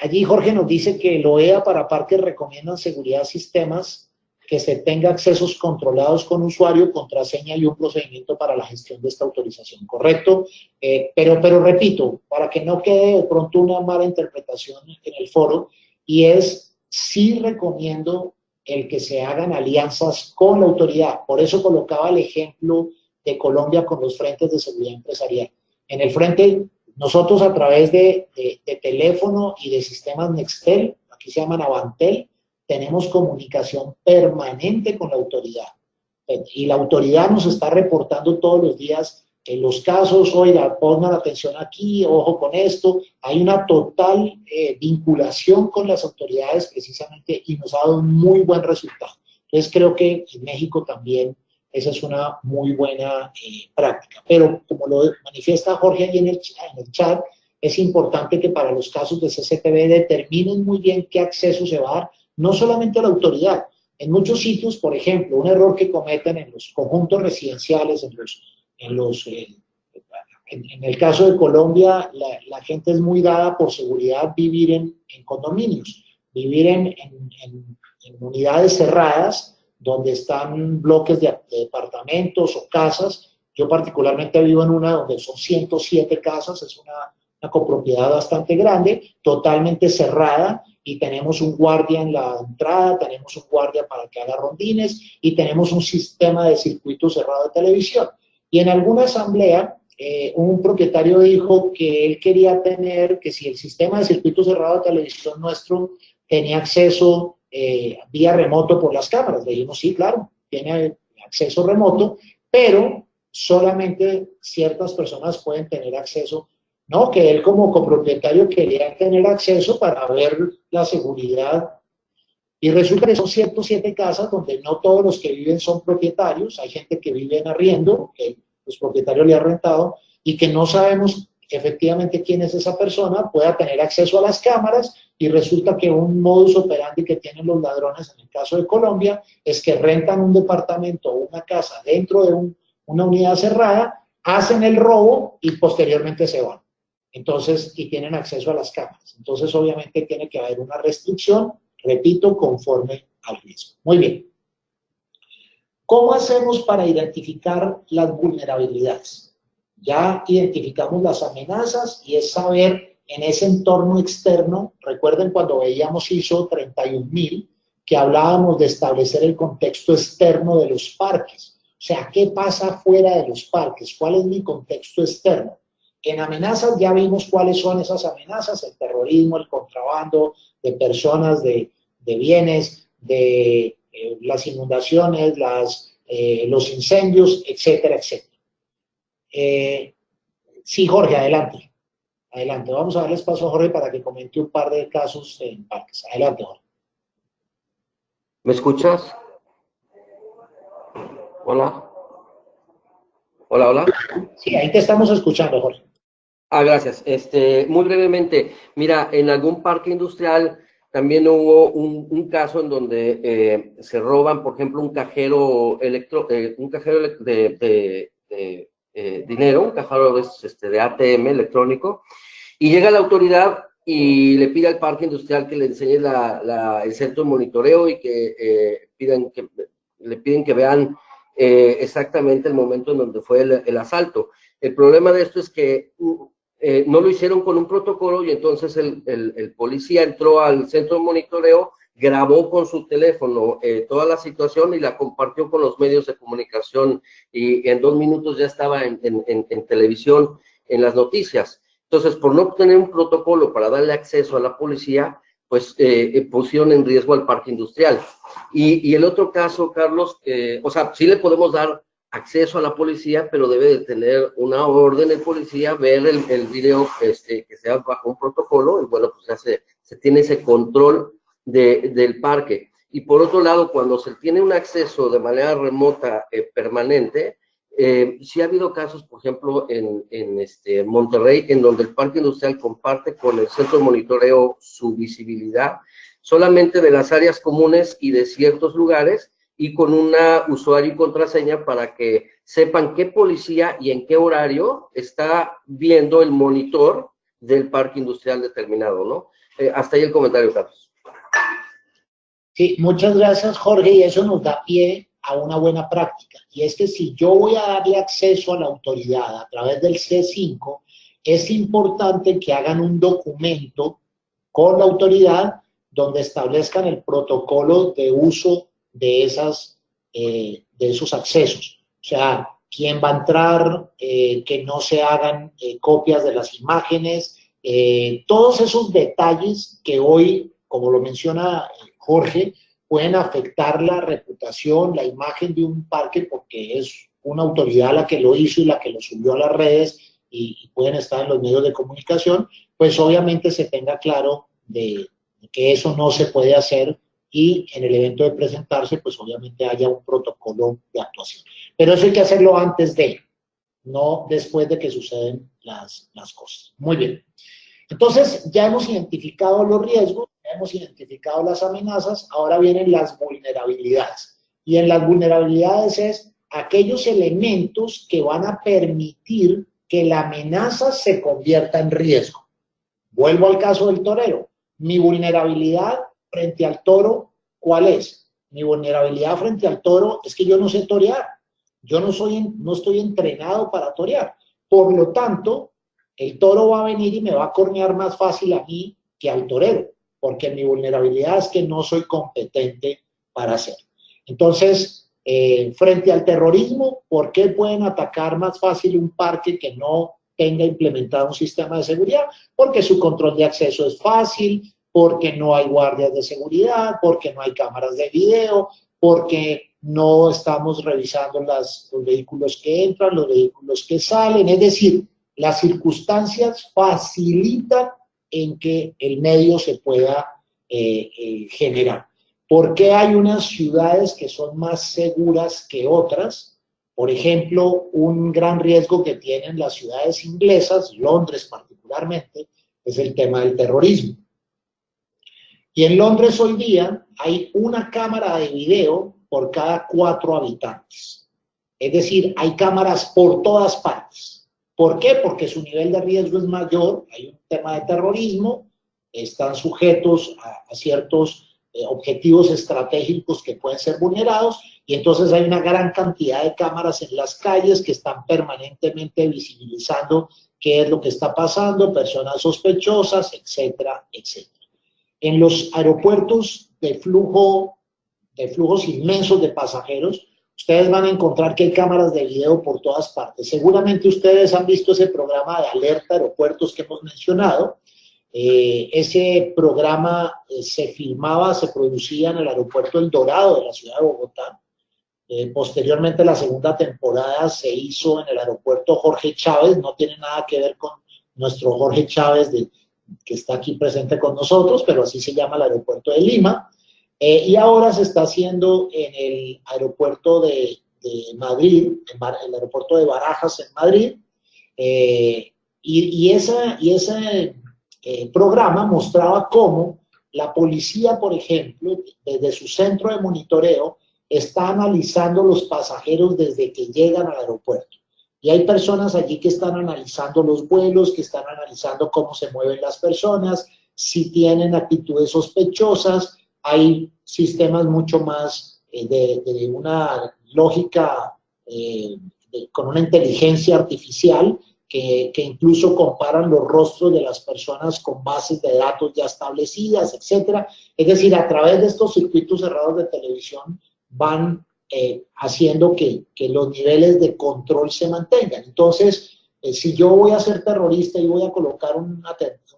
Allí Jorge nos dice que el OEA para parques recomiendan seguridad sistemas, que se tenga accesos controlados con usuario, contraseña y un procedimiento para la gestión de esta autorización, ¿correcto? Pero repito, para que no quede de pronto una mala interpretación en el foro, y sí recomiendo el que se hagan alianzas con la autoridad. Por eso colocaba el ejemplo de Colombia con los frentes de seguridad empresarial. En el frente, nosotros a través de teléfono y de sistemas Nextel, aquí se llaman Avantel, tenemos comunicación permanente con la autoridad. Y la autoridad nos está reportando todos los días en los casos, oiga, pongan atención aquí, ojo con esto. Hay una total vinculación con las autoridades precisamente y nos ha dado un muy buen resultado. Entonces creo que en México también esa es una muy buena práctica. Pero como lo manifiesta Jorge ahí en el chat, es importante que para los casos de CCTV determinen muy bien qué acceso se va a dar, no solamente a la autoridad. En muchos sitios, por ejemplo, un error que cometen en los conjuntos residenciales, en el caso de Colombia, la gente es muy dada por seguridad vivir en condominios, vivir en unidades cerradas, donde están bloques de departamentos o casas. Yo particularmente vivo en una donde son 107 casas, es una copropiedad bastante grande, totalmente cerrada, y tenemos un guardia en la entrada, tenemos un guardia para que haga rondines, y tenemos un sistema de circuito cerrado de televisión. Y en alguna asamblea, un propietario dijo que él quería tener, que si el sistema de circuito cerrado de televisión nuestro tenía acceso vía remoto por las cámaras. Le dijimos, sí, claro, tiene acceso remoto, pero solamente ciertas personas pueden tener acceso. No, que él como copropietario quería tener acceso para ver la seguridad. Y resulta que son 107 casas donde no todos los que viven son propietarios. Hay gente que vive en arriendo, que los propietarios le han rentado, y que no sabemos efectivamente quién es esa persona, pueda tener acceso a las cámaras, y resulta que un modus operandi que tienen los ladrones en el caso de Colombia es que rentan un departamento o una casa dentro de una unidad cerrada, hacen el robo y posteriormente se van. Entonces, y tienen acceso a las cámaras. Entonces, obviamente, tiene que haber una restricción, repito, conforme al riesgo. Muy bien. ¿Cómo hacemos para identificar las vulnerabilidades? Ya identificamos las amenazas y es saber en ese entorno externo, recuerden cuando veíamos ISO 31000, que hablábamos de establecer el contexto externo de los parques. O sea, ¿qué pasa fuera de los parques? ¿Cuál es mi contexto externo? En amenazas ya vimos cuáles son esas amenazas: el terrorismo, el contrabando de personas, de bienes, de las inundaciones, los incendios, etcétera, etcétera. Sí, Jorge, adelante. Adelante, vamos a darles paso a Jorge para que comente un par de casos en parques. Adelante, Jorge. ¿Me escuchas? Hola. Hola, hola. Sí, ahí te estamos escuchando, Jorge. Gracias. Muy brevemente, mira, en algún parque industrial también hubo un caso en donde se roban, por ejemplo, un cajero de dinero, un cajero de ATM electrónico, y llega la autoridad y le pide al parque industrial que le enseñe el centro de monitoreo y que le piden que vean exactamente el momento en donde fue el asalto. El problema de esto es que no lo hicieron con un protocolo y entonces el policía entró al centro de monitoreo, grabó con su teléfono toda la situación y la compartió con los medios de comunicación y en 2 minutos ya estaba en televisión, en las noticias. Entonces, por no tener un protocolo para darle acceso a la policía, pues pusieron en riesgo al parque industrial. Y el otro caso, Carlos, o sea, sí le podemos dar acceso a la policía, pero debe de tener una orden el policía, ver el video que sea bajo un protocolo, y bueno, pues ya se tiene ese control del parque. Y por otro lado, cuando se tiene un acceso de manera remota permanente, sí ha habido casos, por ejemplo, en Monterrey, en donde el parque industrial comparte con el centro de monitoreo su visibilidad solamente de las áreas comunes y de ciertos lugares, y con una usuario y contraseña para que sepan qué policía y en qué horario está viendo el monitor del parque industrial determinado, ¿no? Hasta ahí el comentario, Carlos. Sí, muchas gracias, Jorge, y eso nos da pie a una buena práctica. Y es que si yo voy a darle acceso a la autoridad a través del C5, es importante que hagan un documento con la autoridad donde establezcan el protocolo de uso de esos accesos. O sea, quién va a entrar, que no se hagan copias de las imágenes, todos esos detalles que hoy, como lo menciona Jorge, pueden afectar la reputación, la imagen de un parque, porque es una autoridad la que lo hizo y la que lo subió a las redes y pueden estar en los medios de comunicación, pues obviamente se tenga claro de que eso no se puede hacer y en el evento de presentarse, pues obviamente haya un protocolo de actuación. Pero eso hay que hacerlo antes de, no después de que suceden las cosas. Muy bien. Entonces, ya hemos identificado los riesgos, ya hemos identificado las amenazas, ahora vienen las vulnerabilidades. Y en las vulnerabilidades es aquellos elementos que van a permitir que la amenaza se convierta en riesgo. Vuelvo al caso del torero. Mi vulnerabilidad frente al toro, ¿cuál es? Mi vulnerabilidad frente al toro es que yo no sé torear. Yo no estoy entrenado para torear. Por lo tanto, el toro va a venir y me va a cornear más fácil a mí que al torero, porque mi vulnerabilidad es que no soy competente para hacerlo. Entonces, frente al terrorismo, ¿por qué pueden atacar más fácil un parque que no tenga implementado un sistema de seguridad? Porque su control de acceso es fácil, porque no hay guardias de seguridad, porque no hay cámaras de video, porque no estamos revisando los vehículos que entran, los vehículos que salen. Es decir, las circunstancias facilitan en que el medio se pueda generar. ¿Por qué hay unas ciudades que son más seguras que otras? Por ejemplo, un gran riesgo que tienen las ciudades inglesas, Londres particularmente, es el tema del terrorismo. Y en Londres hoy día hay una cámara de video por cada 4 habitantes. Es decir, hay cámaras por todas partes. ¿Por qué? Porque su nivel de riesgo es mayor, hay un tema de terrorismo, están sujetos a ciertos objetivos estratégicos que pueden ser vulnerados, y entonces hay una gran cantidad de cámaras en las calles que están permanentemente visibilizando qué es lo que está pasando, personas sospechosas, etcétera, etcétera. En los aeropuertos de flujos inmensos de pasajeros, ustedes van a encontrar que hay cámaras de video por todas partes. Seguramente ustedes han visto ese programa de alerta aeropuertos que hemos mencionado. Ese programa se filmaba, se producía en el aeropuerto El Dorado de la ciudad de Bogotá. Posteriormente, la segunda temporada se hizo en el aeropuerto Jorge Chávez, no tiene nada que ver con nuestro Jorge Chávez, que está aquí presente con nosotros, pero así se llama el aeropuerto de Lima. Y ahora se está haciendo en el aeropuerto de Madrid, el aeropuerto de Barajas en Madrid. Y ese programa mostraba cómo la policía, por ejemplo, desde su centro de monitoreo, está analizando los pasajeros desde que llegan al aeropuerto. Y hay personas allí que están analizando los vuelos, que están analizando cómo se mueven las personas, si tienen actitudes sospechosas. Hay sistemas mucho más de una lógica, con una inteligencia artificial, que incluso comparan los rostros de las personas con bases de datos ya establecidas, etc. Es decir, a través de estos circuitos cerrados de televisión van haciendo que los niveles de control se mantengan. Entonces, si yo voy a ser terrorista y voy a colocar un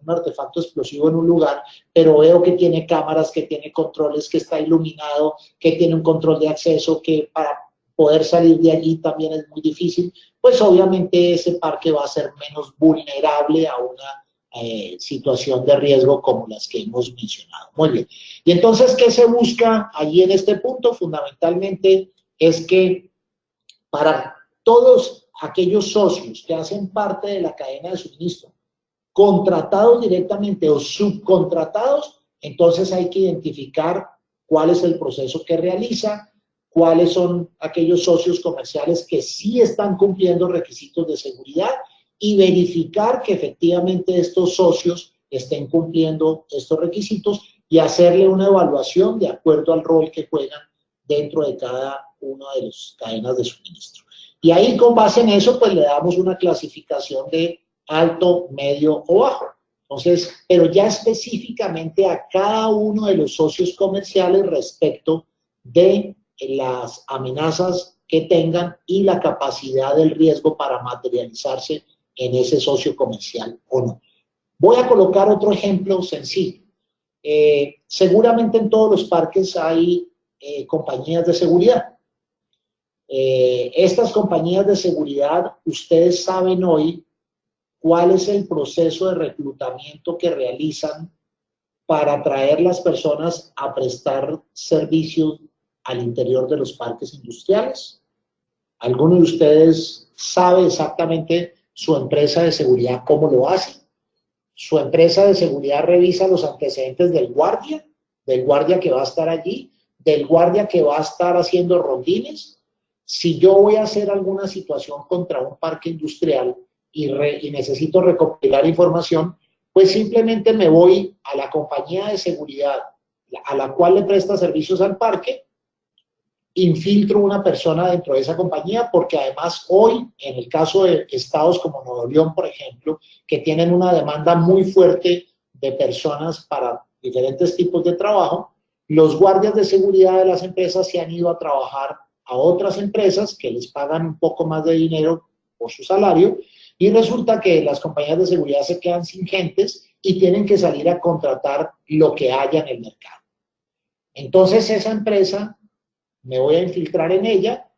artefacto explosivo en un lugar, pero veo que tiene cámaras, que tiene controles, que está iluminado, que tiene un control de acceso, que para poder salir de allí también es muy difícil, pues obviamente ese parque va a ser menos vulnerable a una situación de riesgo como las que hemos mencionado. Muy bien. Y entonces, ¿qué se busca allí en este punto? Fundamentalmente es que para todos aquellos socios que hacen parte de la cadena de suministro, contratados directamente o subcontratados, entonces hay que identificar cuál es el proceso que realiza, cuáles son aquellos socios comerciales que sí están cumpliendo requisitos de seguridad y verificar que efectivamente estos socios estén cumpliendo estos requisitos y hacerle una evaluación de acuerdo al rol que juegan dentro de cada una de las cadenas de suministro. Y ahí, con base en eso, pues le damos una clasificación de alto, medio o bajo. Entonces, pero ya específicamente a cada uno de los socios comerciales respecto de las amenazas que tengan y la capacidad del riesgo para materializarse en ese socio comercial o no. Voy a colocar otro ejemplo sencillo. Seguramente en todos los parques hay compañías de seguridad. Estas compañías de seguridad, ustedes saben hoy cuál es el proceso de reclutamiento que realizan para atraer las personas a prestar servicios al interior de los parques industriales. ¿Alguno de ustedes sabe exactamente su empresa de seguridad cómo lo hace? Su empresa de seguridad revisa los antecedentes del guardia que va a estar allí, del guardia que va a estar haciendo rondines. Si yo voy a hacer alguna situación contra un parque industrial y necesito recopilar información, pues simplemente me voy a la compañía de seguridad a la cual le presta servicios al parque, infiltro una persona dentro de esa compañía, porque además hoy, en el caso de estados como Nuevo León, por ejemplo, que tienen una demanda muy fuerte de personas para diferentes tipos de trabajo, los guardias de seguridad de las empresas se han ido a trabajar a otras empresas que les pagan un poco más de dinero por su salario, y resulta que las compañías de seguridad se quedan sin gentes y tienen que salir a contratar lo que haya en el mercado. Entonces esa empresa, me voy a infiltrar en ella,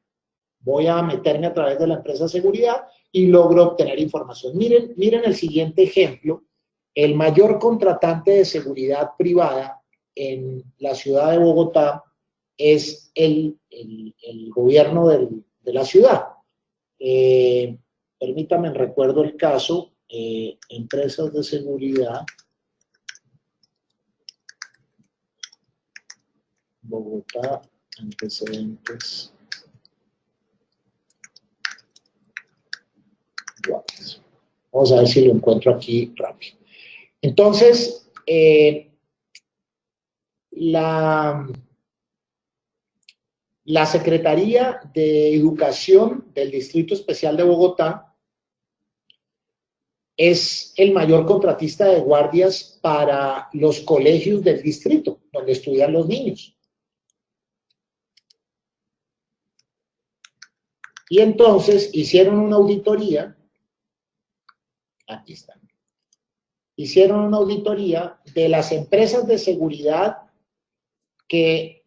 voy a meterme a través de la empresa de seguridad y logro obtener información. Miren el siguiente ejemplo. El mayor contratante de seguridad privada en la ciudad de Bogotá es el gobierno de la ciudad. Permítanme, recuerdo el caso, empresas de seguridad, Bogotá, antecedentes. Vamos a ver si lo encuentro aquí rápido. Entonces, la Secretaría de Educación del Distrito Especial de Bogotá es el mayor contratista de guardias para los colegios del distrito, donde estudian los niños. Y entonces hicieron una auditoría, aquí está, hicieron una auditoría de las empresas de seguridad que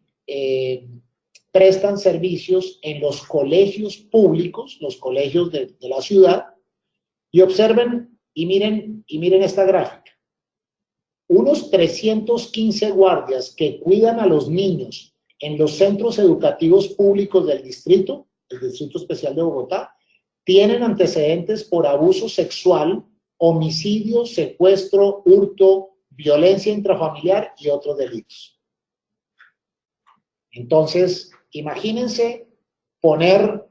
prestan servicios en los colegios públicos, los colegios de la ciudad, y observen Y miren esta gráfica. Unos 315 guardias que cuidan a los niños en los centros educativos públicos del distrito, el Distrito Especial de Bogotá, tienen antecedentes por abuso sexual, homicidio, secuestro, hurto, violencia intrafamiliar y otros delitos. Entonces, imagínense poner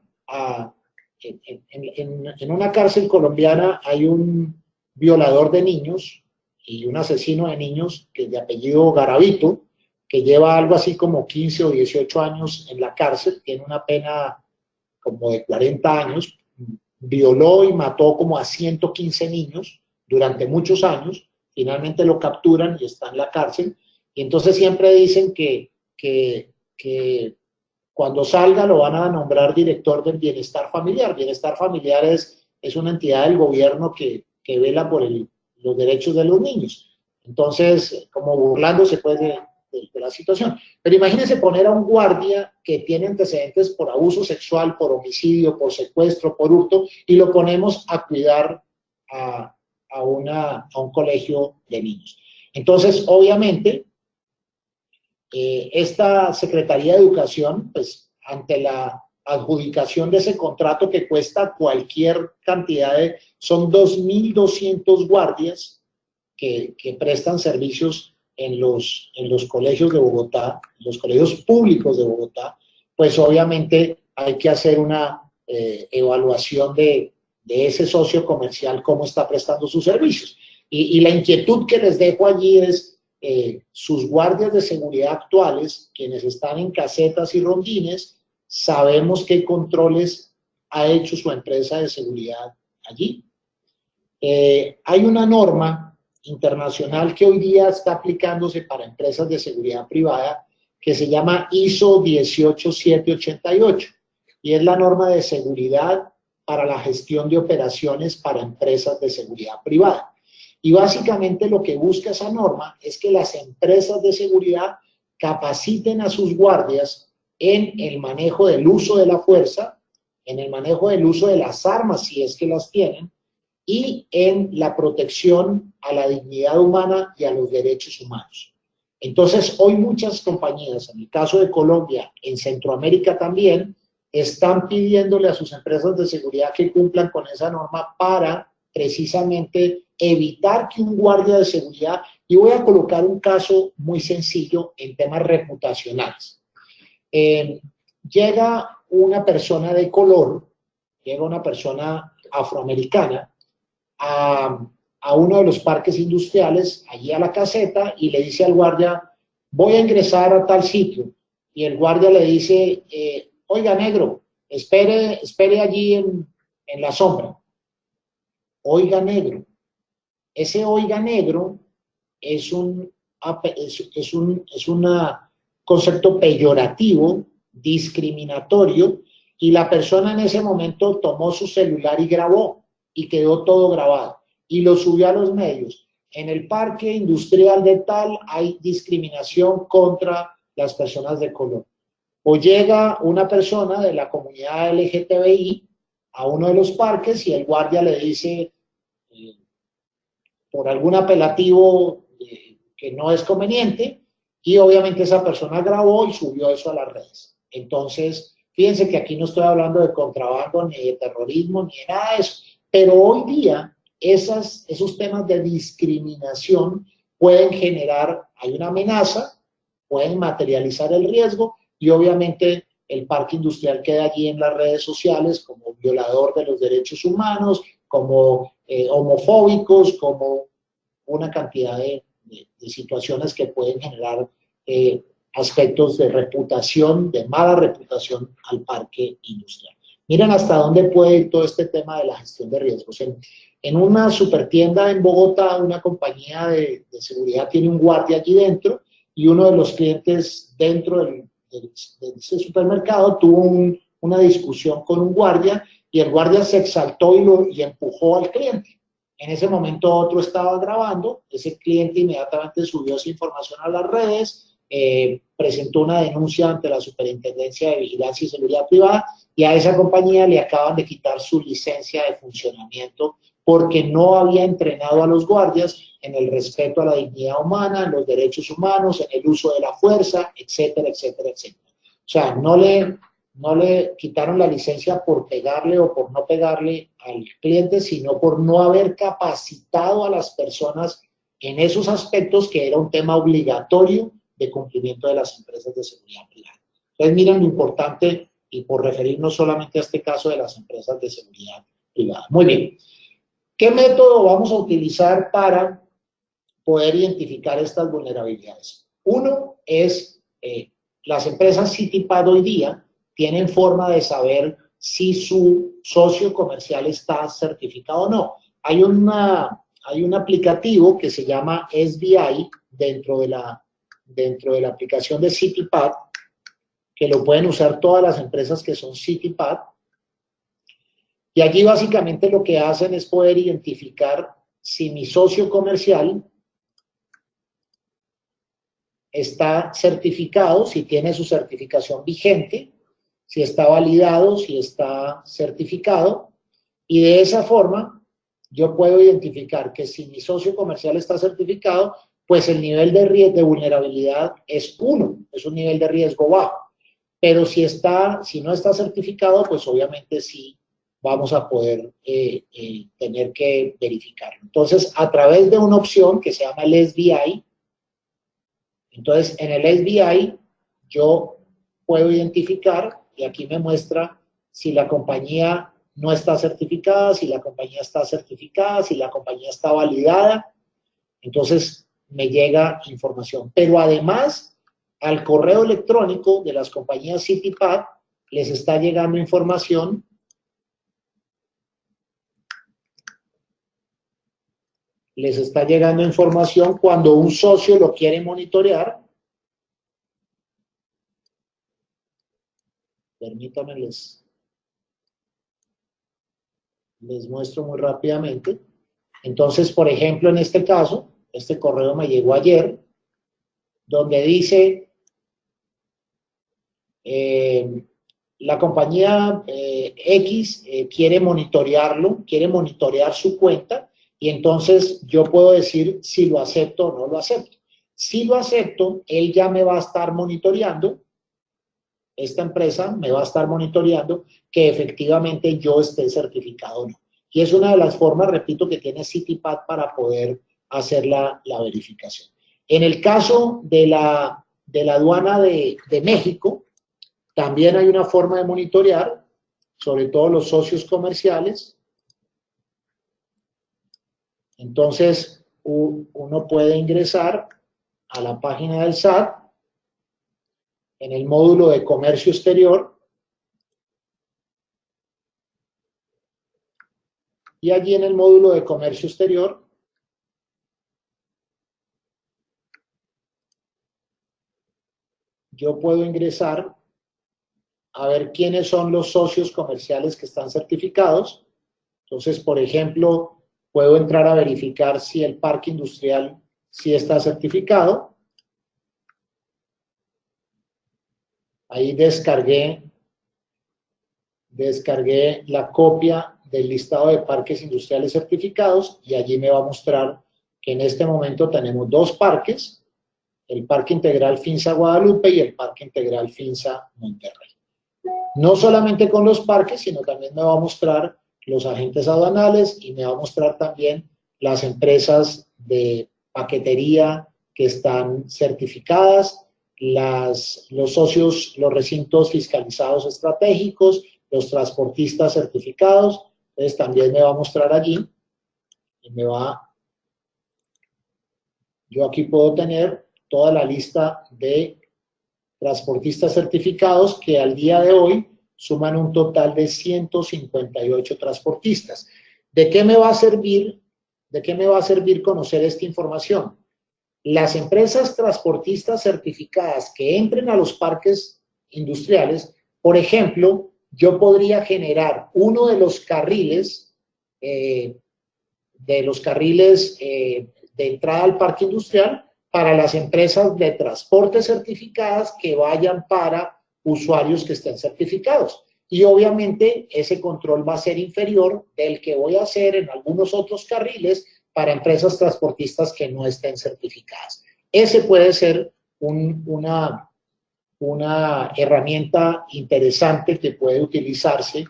en una cárcel colombiana hay un violador de niños y un asesino de niños que es de apellido Garavito, que lleva algo así como 15 o 18 años en la cárcel, tiene una pena como de 40 años, violó y mató como a 115 niños durante muchos años, finalmente lo capturan y está en la cárcel, y entonces siempre dicen que cuando salga lo van a nombrar director del bienestar familiar. Bienestar familiar es una entidad del gobierno que vela por los derechos de los niños. Entonces, como burlándose pues de la situación. Pero imagínense poner a un guardia que tiene antecedentes por abuso sexual, por homicidio, por secuestro, por hurto, y lo ponemos a cuidar a un colegio de niños. Entonces, obviamente, esta Secretaría de Educación, pues, ante la adjudicación de ese contrato que cuesta cualquier cantidad son 2.200 guardias que prestan servicios en los colegios de Bogotá, los colegios públicos de Bogotá, pues obviamente hay que hacer una evaluación de ese socio comercial, cómo está prestando sus servicios. Y la inquietud que les dejo allí es sus guardias de seguridad actuales, quienes están en casetas y rondines, sabemos qué controles ha hecho su empresa de seguridad allí. Hay una norma internacional que hoy día está aplicándose para empresas de seguridad privada que se llama ISO 18788 y es la norma de seguridad para la gestión de operaciones para empresas de seguridad privada. Y básicamente lo que busca esa norma es que las empresas de seguridad capaciten a sus guardias en el manejo del uso de la fuerza, en el manejo del uso de las armas si es que las tienen, y en la protección a la dignidad humana y a los derechos humanos. Entonces, hoy muchas compañías, en el caso de Colombia, en Centroamérica también, están pidiéndole a sus empresas de seguridad que cumplan con esa norma para precisamente evitar que un guardia de seguridad, y voy a colocar un caso muy sencillo en temas reputacionales. Llega una persona de color, llega una persona afroamericana, a uno de los parques industriales, allí a la caseta, y le dice al guardia, voy a ingresar a tal sitio. Y el guardia le dice, oiga, negro, espere allí en la sombra. Oiga, negro. Ese oiga, negro es un concepto peyorativo, discriminatorio, y la persona en ese momento tomó su celular y grabó. Y quedó todo grabado, y lo subió a los medios. En el parque industrial de tal hay discriminación contra las personas de color. O llega una persona de la comunidad LGTBI a uno de los parques y el guardia le dice, por algún apelativo que no es conveniente, y obviamente esa persona grabó y subió eso a las redes. Entonces, fíjense que aquí no estoy hablando de contrabando, ni de terrorismo, ni de nada de eso. Pero hoy día esos temas de discriminación pueden generar, hay una amenaza, pueden materializar el riesgo y obviamente el parque industrial queda allí en las redes sociales como violador de los derechos humanos, como homofóbicos, como una cantidad de situaciones que pueden generar aspectos de reputación, de mala reputación al parque industrial. Miren hasta dónde puede ir todo este tema de la gestión de riesgos. En una supertienda en Bogotá, una compañía de seguridad tiene un guardia allí dentro y uno de los clientes dentro de ese supermercado tuvo una discusión con un guardia y el guardia se exaltó y empujó al cliente. En ese momento otro estaba grabando, ese cliente inmediatamente subió esa información a las redes, presentó una denuncia ante la Superintendencia de Vigilancia y Seguridad Privada y a esa compañía le acaban de quitar su licencia de funcionamiento porque no había entrenado a los guardias en el respeto a la dignidad humana, en los derechos humanos, en el uso de la fuerza, etcétera, etcétera, etcétera. O sea, no le quitaron la licencia por pegarle o por no pegarle al cliente, sino por no haber capacitado a las personas en esos aspectos que era un tema obligatorio de cumplimiento de las empresas de seguridad privada. Entonces, miren lo importante, y por referirnos solamente a este caso de las empresas de seguridad privada. Muy bien. ¿Qué método vamos a utilizar para poder identificar estas vulnerabilidades? Uno es, las empresas CityPad hoy día tienen forma de saber si su socio comercial está certificado o no. Hay un aplicativo que se llama SBI dentro de la aplicación de CityPad, que lo pueden usar todas las empresas que son CityPad. Y allí básicamente lo que hacen es poder identificar si mi socio comercial está certificado, si tiene su certificación vigente, si está validado, si está certificado. Y de esa forma yo puedo identificar que si mi socio comercial está certificado, pues el nivel de vulnerabilidad es 1, es un nivel de riesgo bajo. Pero si no está certificado, pues obviamente sí vamos a poder tener que verificarlo. Entonces, a través de una opción que se llama el SBI, entonces en el SBI yo puedo identificar, y aquí me muestra si la compañía no está certificada, si la compañía está certificada, si la compañía está validada. Entonces me llega información. Pero además, al correo electrónico de las compañías CityPad les está llegando información cuando un socio lo quiere monitorear. Permítanme, les muestro muy rápidamente. Entonces, por ejemplo, en este caso, este correo me llegó ayer, donde dice, la compañía X quiere monitorearlo, quiere monitorear su cuenta, y entonces yo puedo decir si lo acepto o no lo acepto. Si lo acepto, él ya me va a estar monitoreando, esta empresa me va a estar monitoreando que efectivamente yo esté certificado o no. Y es una de las formas, repito, que tiene CityPad para poder hacer la verificación. En el caso de la aduana de México, también hay una forma de monitorear, sobre todo los socios comerciales. Entonces, uno puede ingresar a la página del SAT, en el módulo de comercio exterior, y allí en el módulo de comercio exterior yo puedo ingresar a ver quiénes son los socios comerciales que están certificados. Entonces, por ejemplo, puedo entrar a verificar si el parque industrial sí está certificado. Ahí descargué la copia del listado de parques industriales certificados y allí me va a mostrar que en este momento tenemos 2 parques, el Parque Integral Finza Guadalupe y el Parque Integral Finza Monterrey. No solamente con los parques, sino también me va a mostrar los agentes aduanales y me va a mostrar también las empresas de paquetería que están certificadas, los socios, los recintos fiscalizados estratégicos, los transportistas certificados. Entonces también me va a mostrar allí y yo aquí puedo tener toda la lista de transportistas certificados que al día de hoy suman un total de 158 transportistas. ¿De qué me va a servir conocer esta información? Las empresas transportistas certificadas que entren a los parques industriales, por ejemplo, yo podría generar uno de los carriles de entrada al parque industrial para las empresas de transporte certificadas que vayan para usuarios que estén certificados. Y obviamente ese control va a ser inferior del que voy a hacer en algunos otros carriles para empresas transportistas que no estén certificadas. Ese puede ser una herramienta interesante que puede utilizarse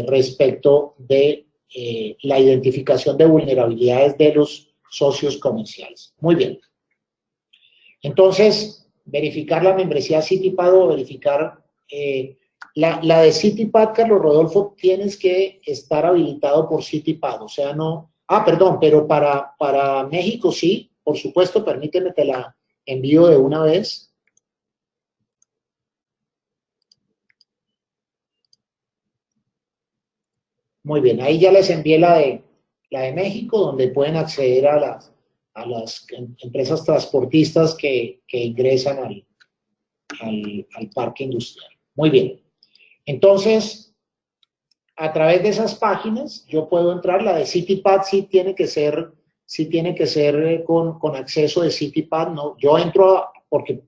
respecto de la identificación de vulnerabilidades de los socios comerciales. Muy bien. Entonces, verificar la membresía CityPad o verificar la de CityPad, Carlos Rodolfo, tienes que estar habilitado por CityPad, o sea, no... Ah, perdón, pero para México sí, por supuesto, permíteme, te la envío de una vez. Muy bien, ahí ya les envié la de México, donde pueden acceder a las empresas transportistas que ingresan al parque industrial. Muy bien. Entonces, a través de esas páginas, yo puedo entrar. La de CityPad sí tiene que ser con acceso de CityPad, ¿no? Yo entro porque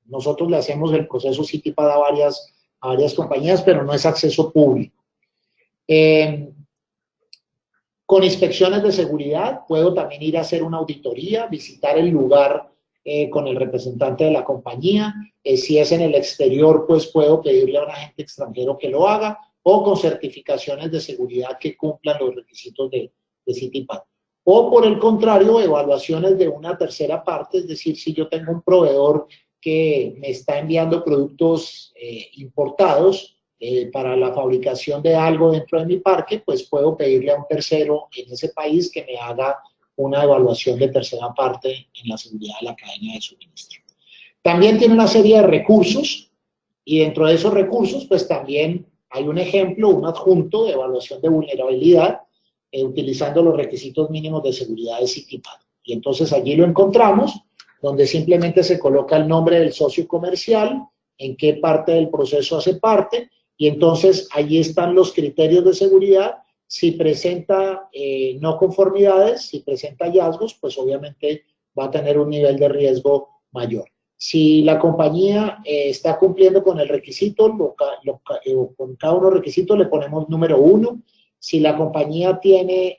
nosotros le hacemos el proceso CityPad a varias compañías, pero no es acceso público. Con inspecciones de seguridad, puedo también ir a hacer una auditoría, visitar el lugar con el representante de la compañía. Si es en el exterior, pues puedo pedirle a un agente extranjero que lo haga, o con certificaciones de seguridad que cumplan los requisitos de CityPad. O por el contrario, evaluaciones de una tercera parte, es decir, si yo tengo un proveedor que me está enviando productos importados, para la fabricación de algo dentro de mi parque, pues puedo pedirle a un tercero en ese país que me haga una evaluación de tercera parte en la seguridad de la cadena de suministro. También tiene una serie de recursos y dentro de esos recursos pues también hay un ejemplo, un adjunto de evaluación de vulnerabilidad utilizando los requisitos mínimos de seguridad de CityPad. Y entonces allí lo encontramos, donde simplemente se coloca el nombre del socio comercial, en qué parte del proceso hace parte, y entonces allí están los criterios de seguridad. Si presenta no conformidades, si presenta hallazgos, pues obviamente va a tener un nivel de riesgo mayor. Si la compañía está cumpliendo con el requisito, con cada uno de los requisitos le ponemos número 1. Si la compañía tiene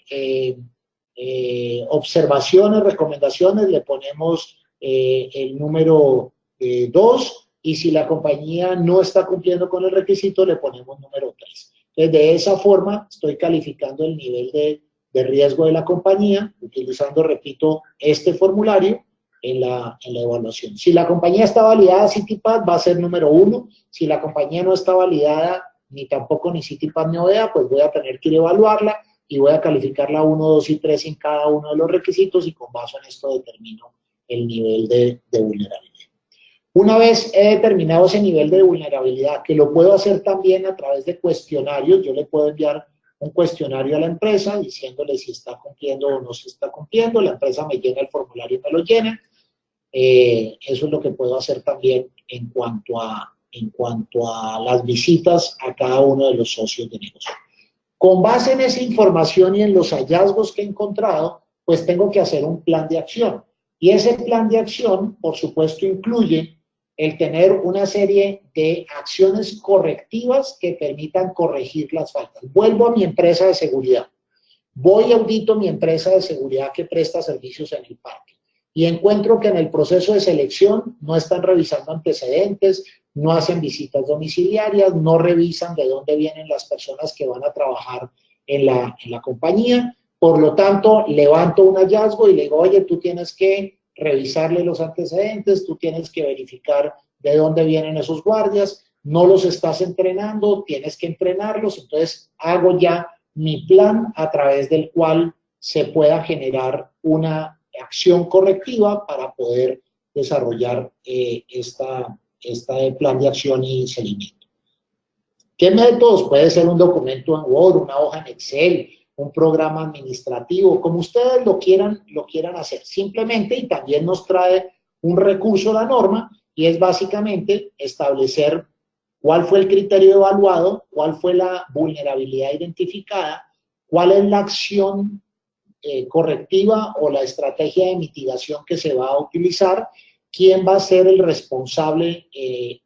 observaciones, recomendaciones, le ponemos el número 2. Y si la compañía no está cumpliendo con el requisito, le ponemos número 3. Entonces, de esa forma, estoy calificando el nivel de riesgo de la compañía, utilizando, repito, este formulario en la evaluación. Si la compañía está validada CityPad, va a ser número 1. Si la compañía no está validada, ni tampoco ni CityPad ni ODEA, pues voy a tener que ir a evaluarla y voy a calificarla 1, 2 y 3 en cada uno de los requisitos y con base en esto determino el nivel de vulnerabilidad. Una vez he determinado ese nivel de vulnerabilidad, que lo puedo hacer también a través de cuestionarios, yo le puedo enviar un cuestionario a la empresa diciéndole si está cumpliendo o no se está cumpliendo, la empresa me llena el formulario y me lo llena. Eso es lo que puedo hacer también en cuanto a las visitas a cada uno de los socios de negocio. Con base en esa información y en los hallazgos que he encontrado, pues tengo que hacer un plan de acción. Y ese plan de acción, por supuesto, incluye el tener una serie de acciones correctivas que permitan corregir las faltas. Vuelvo a mi empresa de seguridad. Voy y audito mi empresa de seguridad que presta servicios en el parque. Y encuentro que en el proceso de selección no están revisando antecedentes, no hacen visitas domiciliarias, no revisan de dónde vienen las personas que van a trabajar en la compañía. Por lo tanto, levanto un hallazgo y le digo, oye, tú tienes que revisarle los antecedentes, tú tienes que verificar de dónde vienen esos guardias, no los estás entrenando, tienes que entrenarlos. Entonces, hago ya mi plan a través del cual se pueda generar una acción correctiva para poder desarrollar este plan de acción y seguimiento. ¿Qué métodos? Puede ser un documento en Word, una hoja en Excel, un programa administrativo, como ustedes lo quieran hacer. Simplemente, y también nos trae un recurso la norma, y es básicamente establecer cuál fue el criterio evaluado, cuál fue la vulnerabilidad identificada, cuál es la acción correctiva o la estrategia de mitigación que se va a utilizar, quién va a ser el responsable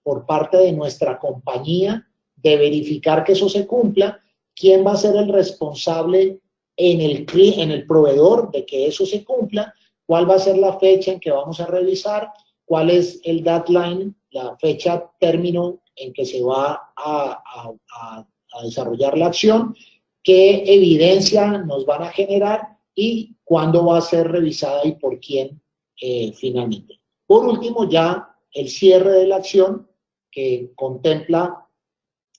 por parte de nuestra compañía de verificar que eso se cumpla, quién va a ser el responsable en el proveedor de que eso se cumpla, cuál va a ser la fecha en que vamos a revisar, cuál es el deadline, la fecha término en que se va a desarrollar la acción, qué evidencia nos van a generar y cuándo va a ser revisada y por quién finalmente. Por último, ya el cierre de la acción que contempla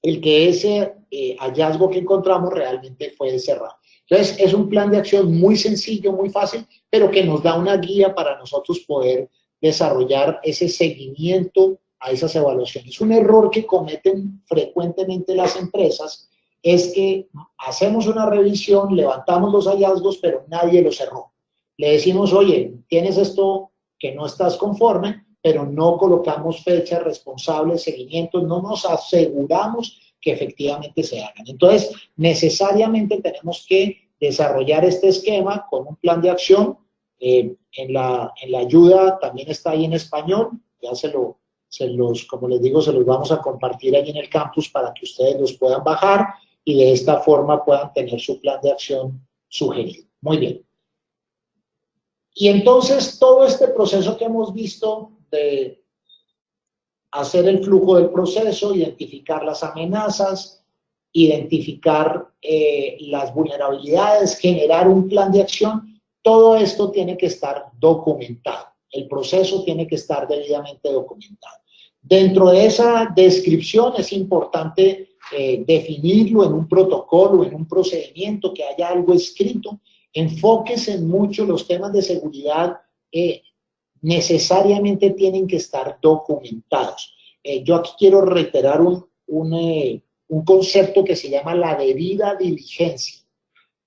el que ese hallazgo que encontramos realmente fue cerrado. Entonces, es un plan de acción muy sencillo, muy fácil, pero que nos da una guía para nosotros poder desarrollar ese seguimiento a esas evaluaciones. Un error que cometen frecuentemente las empresas es que hacemos una revisión, levantamos los hallazgos, pero nadie los cerró. Le decimos, oye, tienes esto que no estás conforme, pero no colocamos fechas, responsables, seguimientos, no nos aseguramos que efectivamente se hagan. Entonces, necesariamente tenemos que desarrollar este esquema con un plan de acción. En la ayuda también está ahí en español, ya como les digo, se los vamos a compartir ahí en el campus para que ustedes los puedan bajar y de esta forma puedan tener su plan de acción sugerido. Muy bien. Y entonces todo este proceso que hemos visto de hacer el flujo del proceso, identificar las amenazas, identificar las vulnerabilidades, generar un plan de acción, todo esto tiene que estar documentado. El proceso tiene que estar debidamente documentado. Dentro de esa descripción es importante definirlo en un protocolo, en un procedimiento, que haya algo escrito. Enfóquese en mucho los temas de seguridad, necesariamente tienen que estar documentados. Yo aquí quiero reiterar un concepto que se llama la debida diligencia.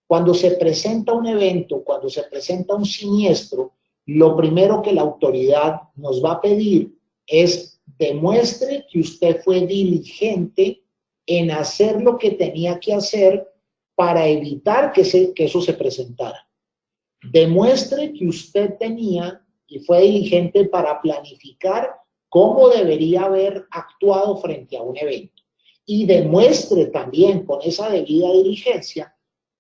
Cuando se presenta un evento, cuando se presenta un siniestro, lo primero que la autoridad nos va a pedir es demuestre que usted fue diligente en hacer lo que tenía que hacer para evitar que eso se presentara. Demuestre que usted tenía y fue diligente para planificar cómo debería haber actuado frente a un evento. Y demuestre también con esa debida diligencia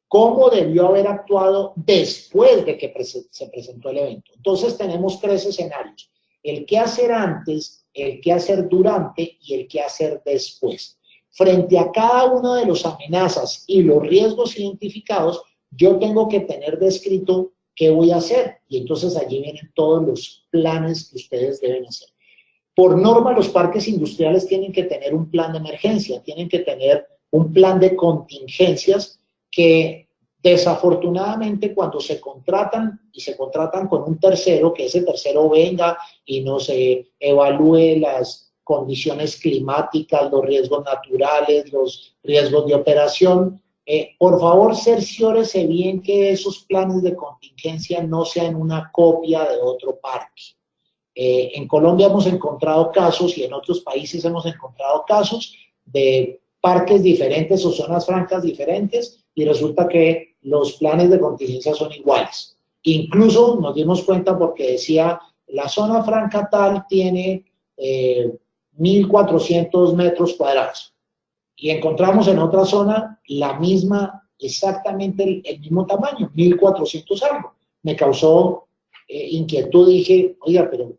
cómo debió haber actuado después de que se presentó el evento. Entonces tenemos tres escenarios: el qué hacer antes, el qué hacer durante y el qué hacer después. Frente a cada una de las amenazas y los riesgos identificados, yo tengo que tener descrito qué voy a hacer. Y entonces allí vienen todos los planes que ustedes deben hacer. Por norma, los parques industriales tienen que tener un plan de emergencia, tienen que tener un plan de contingencias que desafortunadamente cuando se contratan y se contratan con un tercero, que ese tercero venga y nos evalúe las condiciones climáticas, los riesgos naturales, los riesgos de operación, por favor cerciórese bien que esos planes de contingencia no sean una copia de otro parque. En Colombia hemos encontrado casos y en otros países hemos encontrado casos de parques diferentes o zonas francas diferentes y resulta que los planes de contingencia son iguales. Incluso nos dimos cuenta porque decía la zona franca tal tiene 1.400 metros cuadrados y encontramos en otra zona la misma, exactamente el mismo tamaño, 1.400 algo. Me causó inquietud, dije, oiga, pero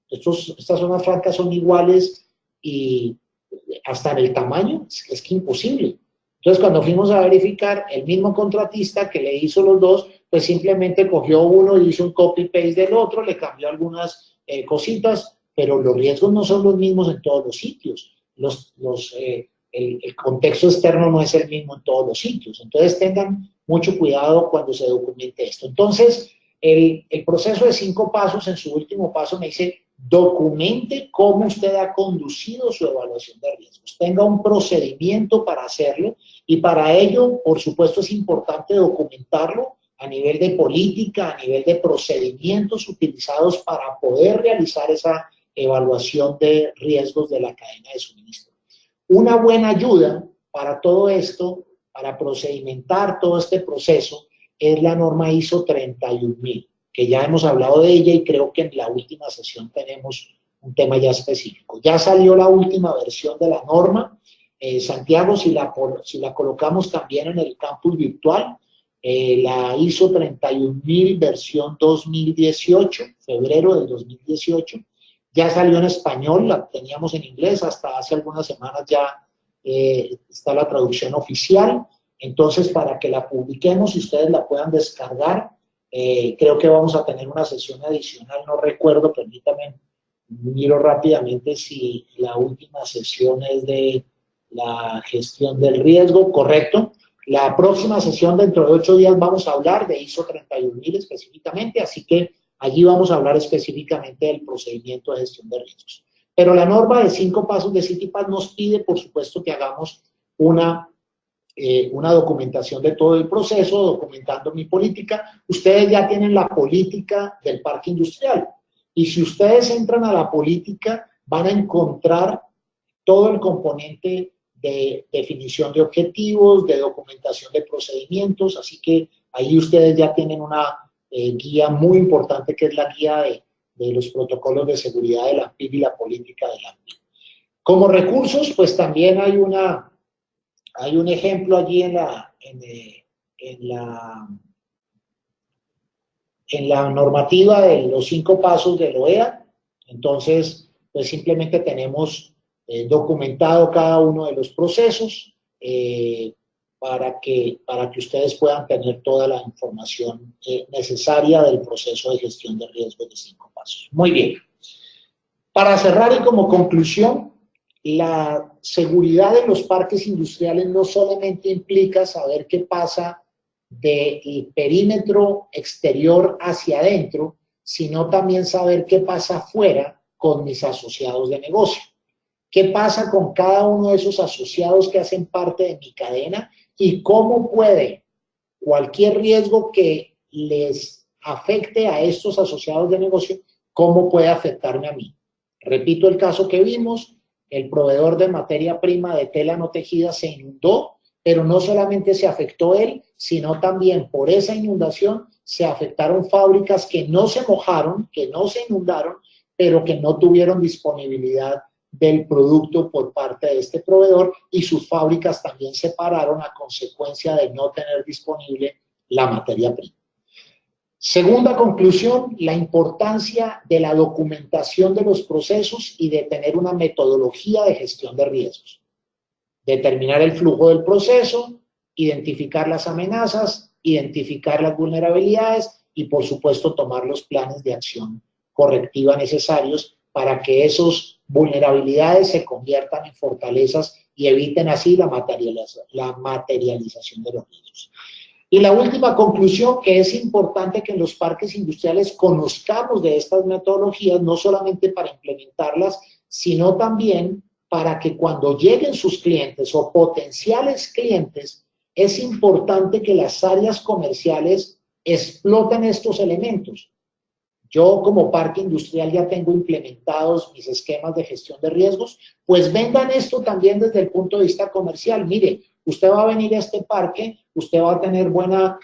estas zonas francas son iguales y hasta en el tamaño, es que imposible. Entonces, cuando fuimos a verificar, el mismo contratista que le hizo los dos, pues simplemente cogió uno y hizo un copy-paste del otro, le cambió algunas cositas, pero los riesgos no son los mismos en todos los sitios. El contexto externo no es el mismo en todos los sitios. Entonces, tengan mucho cuidado cuando se documente esto. Entonces, el proceso de 5 pasos, en su último paso me dice, documente cómo usted ha conducido su evaluación de riesgos. Tenga un procedimiento para hacerlo y para ello, por supuesto, es importante documentarlo a nivel de política, a nivel de procedimientos utilizados para poder realizar esa evaluación de riesgos de la cadena de suministro. Una buena ayuda para todo esto, para procedimentar todo este proceso, es la norma ISO 31000, que ya hemos hablado de ella y creo que en la última sesión tenemos un tema ya específico. Ya salió la última versión de la norma. Santiago, si la colocamos también en el campus virtual, la ISO 31000 versión 2018, febrero del 2018, ya salió en español, la teníamos en inglés, hasta hace algunas semanas ya está la traducción oficial. Entonces, para que la publiquemos y ustedes la puedan descargar, creo que vamos a tener una sesión adicional, no recuerdo, permítame, miro rápidamente si la última sesión es de la gestión del riesgo, correcto. La próxima sesión, dentro de 8 días, vamos a hablar de ISO 31000 específicamente, así que allí vamos a hablar específicamente del procedimiento de gestión de riesgos. Pero la norma de 5 pasos de CITIPAS nos pide, por supuesto, que hagamos una documentación de todo el proceso, documentando mi política. Ustedes ya tienen la política del parque industrial. Y si ustedes entran a la política, van a encontrar todo el componente de definición de objetivos, de documentación de procedimientos, así que ahí ustedes ya tienen una guía muy importante, que es la guía de los protocolos de seguridad de la ANPIB y la política de la ANPIB. Como recursos, pues también hay un ejemplo allí en la normativa de los 5 pasos del OEA. Entonces, pues simplemente tenemos documentado cada uno de los procesos para que ustedes puedan tener toda la información necesaria del proceso de gestión de riesgos de 5 pasos. Muy bien. Para cerrar y como conclusión, la seguridad de los parques industriales no solamente implica saber qué pasa del perímetro exterior hacia adentro, sino también saber qué pasa afuera con mis asociados de negocio. ¿Qué pasa con cada uno de esos asociados que hacen parte de mi cadena y cómo puede cualquier riesgo que les afecte a estos asociados de negocio, cómo puede afectarme a mí? Repito el caso que vimos, el proveedor de materia prima de tela no tejida se inundó, pero no solamente se afectó él, sino también por esa inundación se afectaron fábricas que no se mojaron, que no se inundaron, pero que no tuvieron disponibilidad del producto por parte de este proveedor, y sus fábricas también se pararon a consecuencia de no tener disponible la materia prima. Segunda conclusión, la importancia de la documentación de los procesos y de tener una metodología de gestión de riesgos. Determinar el flujo del proceso, identificar las amenazas, identificar las vulnerabilidades y, por supuesto, tomar los planes de acción correctiva necesarios para que esas vulnerabilidades se conviertan en fortalezas y eviten así la materialización de los riesgos. Y la última conclusión, que es importante que en los parques industriales conozcamos de estas metodologías, no solamente para implementarlas, sino también para que cuando lleguen sus clientes o potenciales clientes, es importante que las áreas comerciales exploten estos elementos. Yo como parque industrial ya tengo implementados mis esquemas de gestión de riesgos, pues vendan esto también desde el punto de vista comercial. Mire, usted va a venir a este parque, usted va a tener buena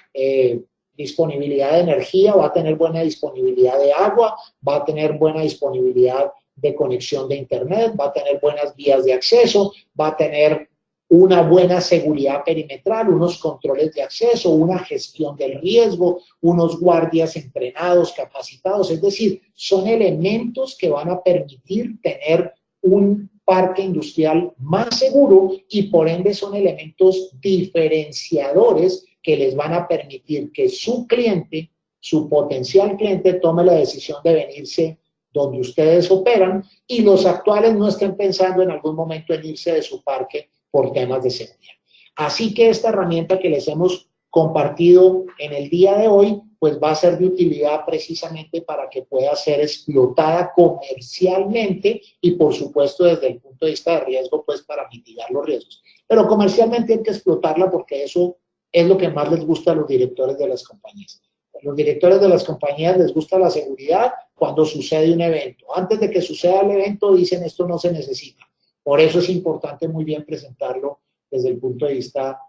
disponibilidad de energía, va a tener buena disponibilidad de agua, va a tener buena disponibilidad de conexión de internet, va a tener buenas vías de acceso, va a tener una buena seguridad perimetral, unos controles de acceso, una gestión del riesgo, unos guardias entrenados, capacitados. Es decir, son elementos que van a permitir tener un parque industrial más seguro y por ende son elementos diferenciadores que les van a permitir que su cliente, su potencial cliente, tome la decisión de venirse donde ustedes operan y los actuales no estén pensando en algún momento en irse de su parque por temas de seguridad. Así que esta herramienta que les hemos compartido en el día de hoy, pues va a ser de utilidad precisamente para que pueda ser explotada comercialmente y por supuesto desde el punto de vista de riesgo, pues para mitigar los riesgos. Pero comercialmente hay que explotarla porque eso es lo que más les gusta a los directores de las compañías. A los directores de las compañías les gusta la seguridad cuando sucede un evento. Antes de que suceda el evento dicen esto no se necesita. Por eso es importante muy bien presentarlo desde el punto de vista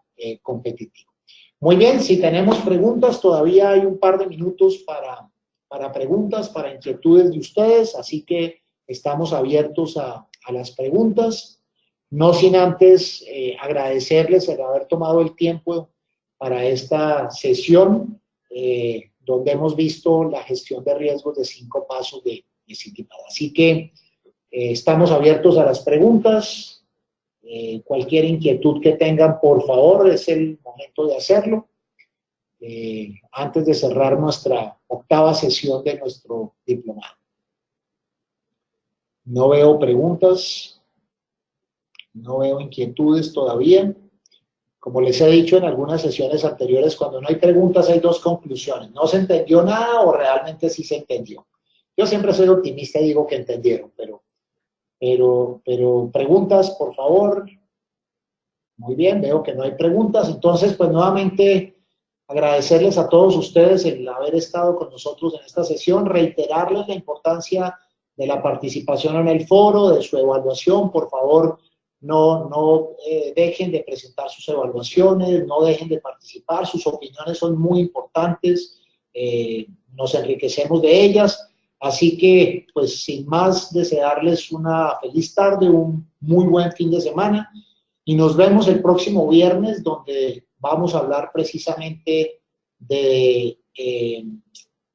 competitivo. Muy bien, si tenemos preguntas, todavía hay un par de minutos para preguntas, para inquietudes de ustedes, así que estamos abiertos a las preguntas. No sin antes agradecerles el haber tomado el tiempo para esta sesión, donde hemos visto la gestión de riesgos de 5 pasos de Citibel. Así que estamos abiertos a las preguntas. Cualquier inquietud que tengan, por favor, es el momento de hacerlo. Antes de cerrar nuestra 8ª sesión de nuestro diplomado. No veo preguntas, no veo inquietudes todavía. Como les he dicho en algunas sesiones anteriores, cuando no hay preguntas hay 2 conclusiones. No se entendió nada o realmente sí se entendió. Yo siempre soy optimista y digo que entendieron, pero preguntas, por favor. Muy bien, veo que no hay preguntas. Entonces, pues nuevamente agradecerles a todos ustedes el haber estado con nosotros en esta sesión, reiterarles la importancia de la participación en el foro, de su evaluación. Por favor, no dejen de presentar sus evaluaciones, no dejen de participar, sus opiniones son muy importantes, nos enriquecemos de ellas. Así que, pues, sin más, desearles una feliz tarde, un muy buen fin de semana, y nos vemos el próximo viernes, donde vamos a hablar precisamente de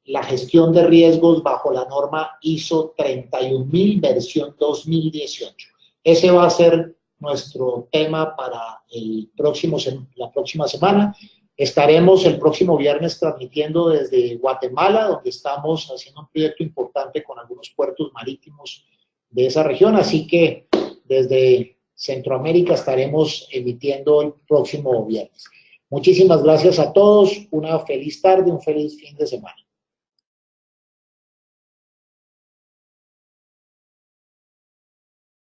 la gestión de riesgos bajo la norma ISO 31000 versión 2018. Ese va a ser nuestro tema para la próxima semana. Estaremos el próximo viernes transmitiendo desde Guatemala, donde estamos haciendo un proyecto importante con algunos puertos marítimos de esa región, así que desde Centroamérica estaremos emitiendo el próximo viernes. Muchísimas gracias a todos, una feliz tarde, un feliz fin de semana.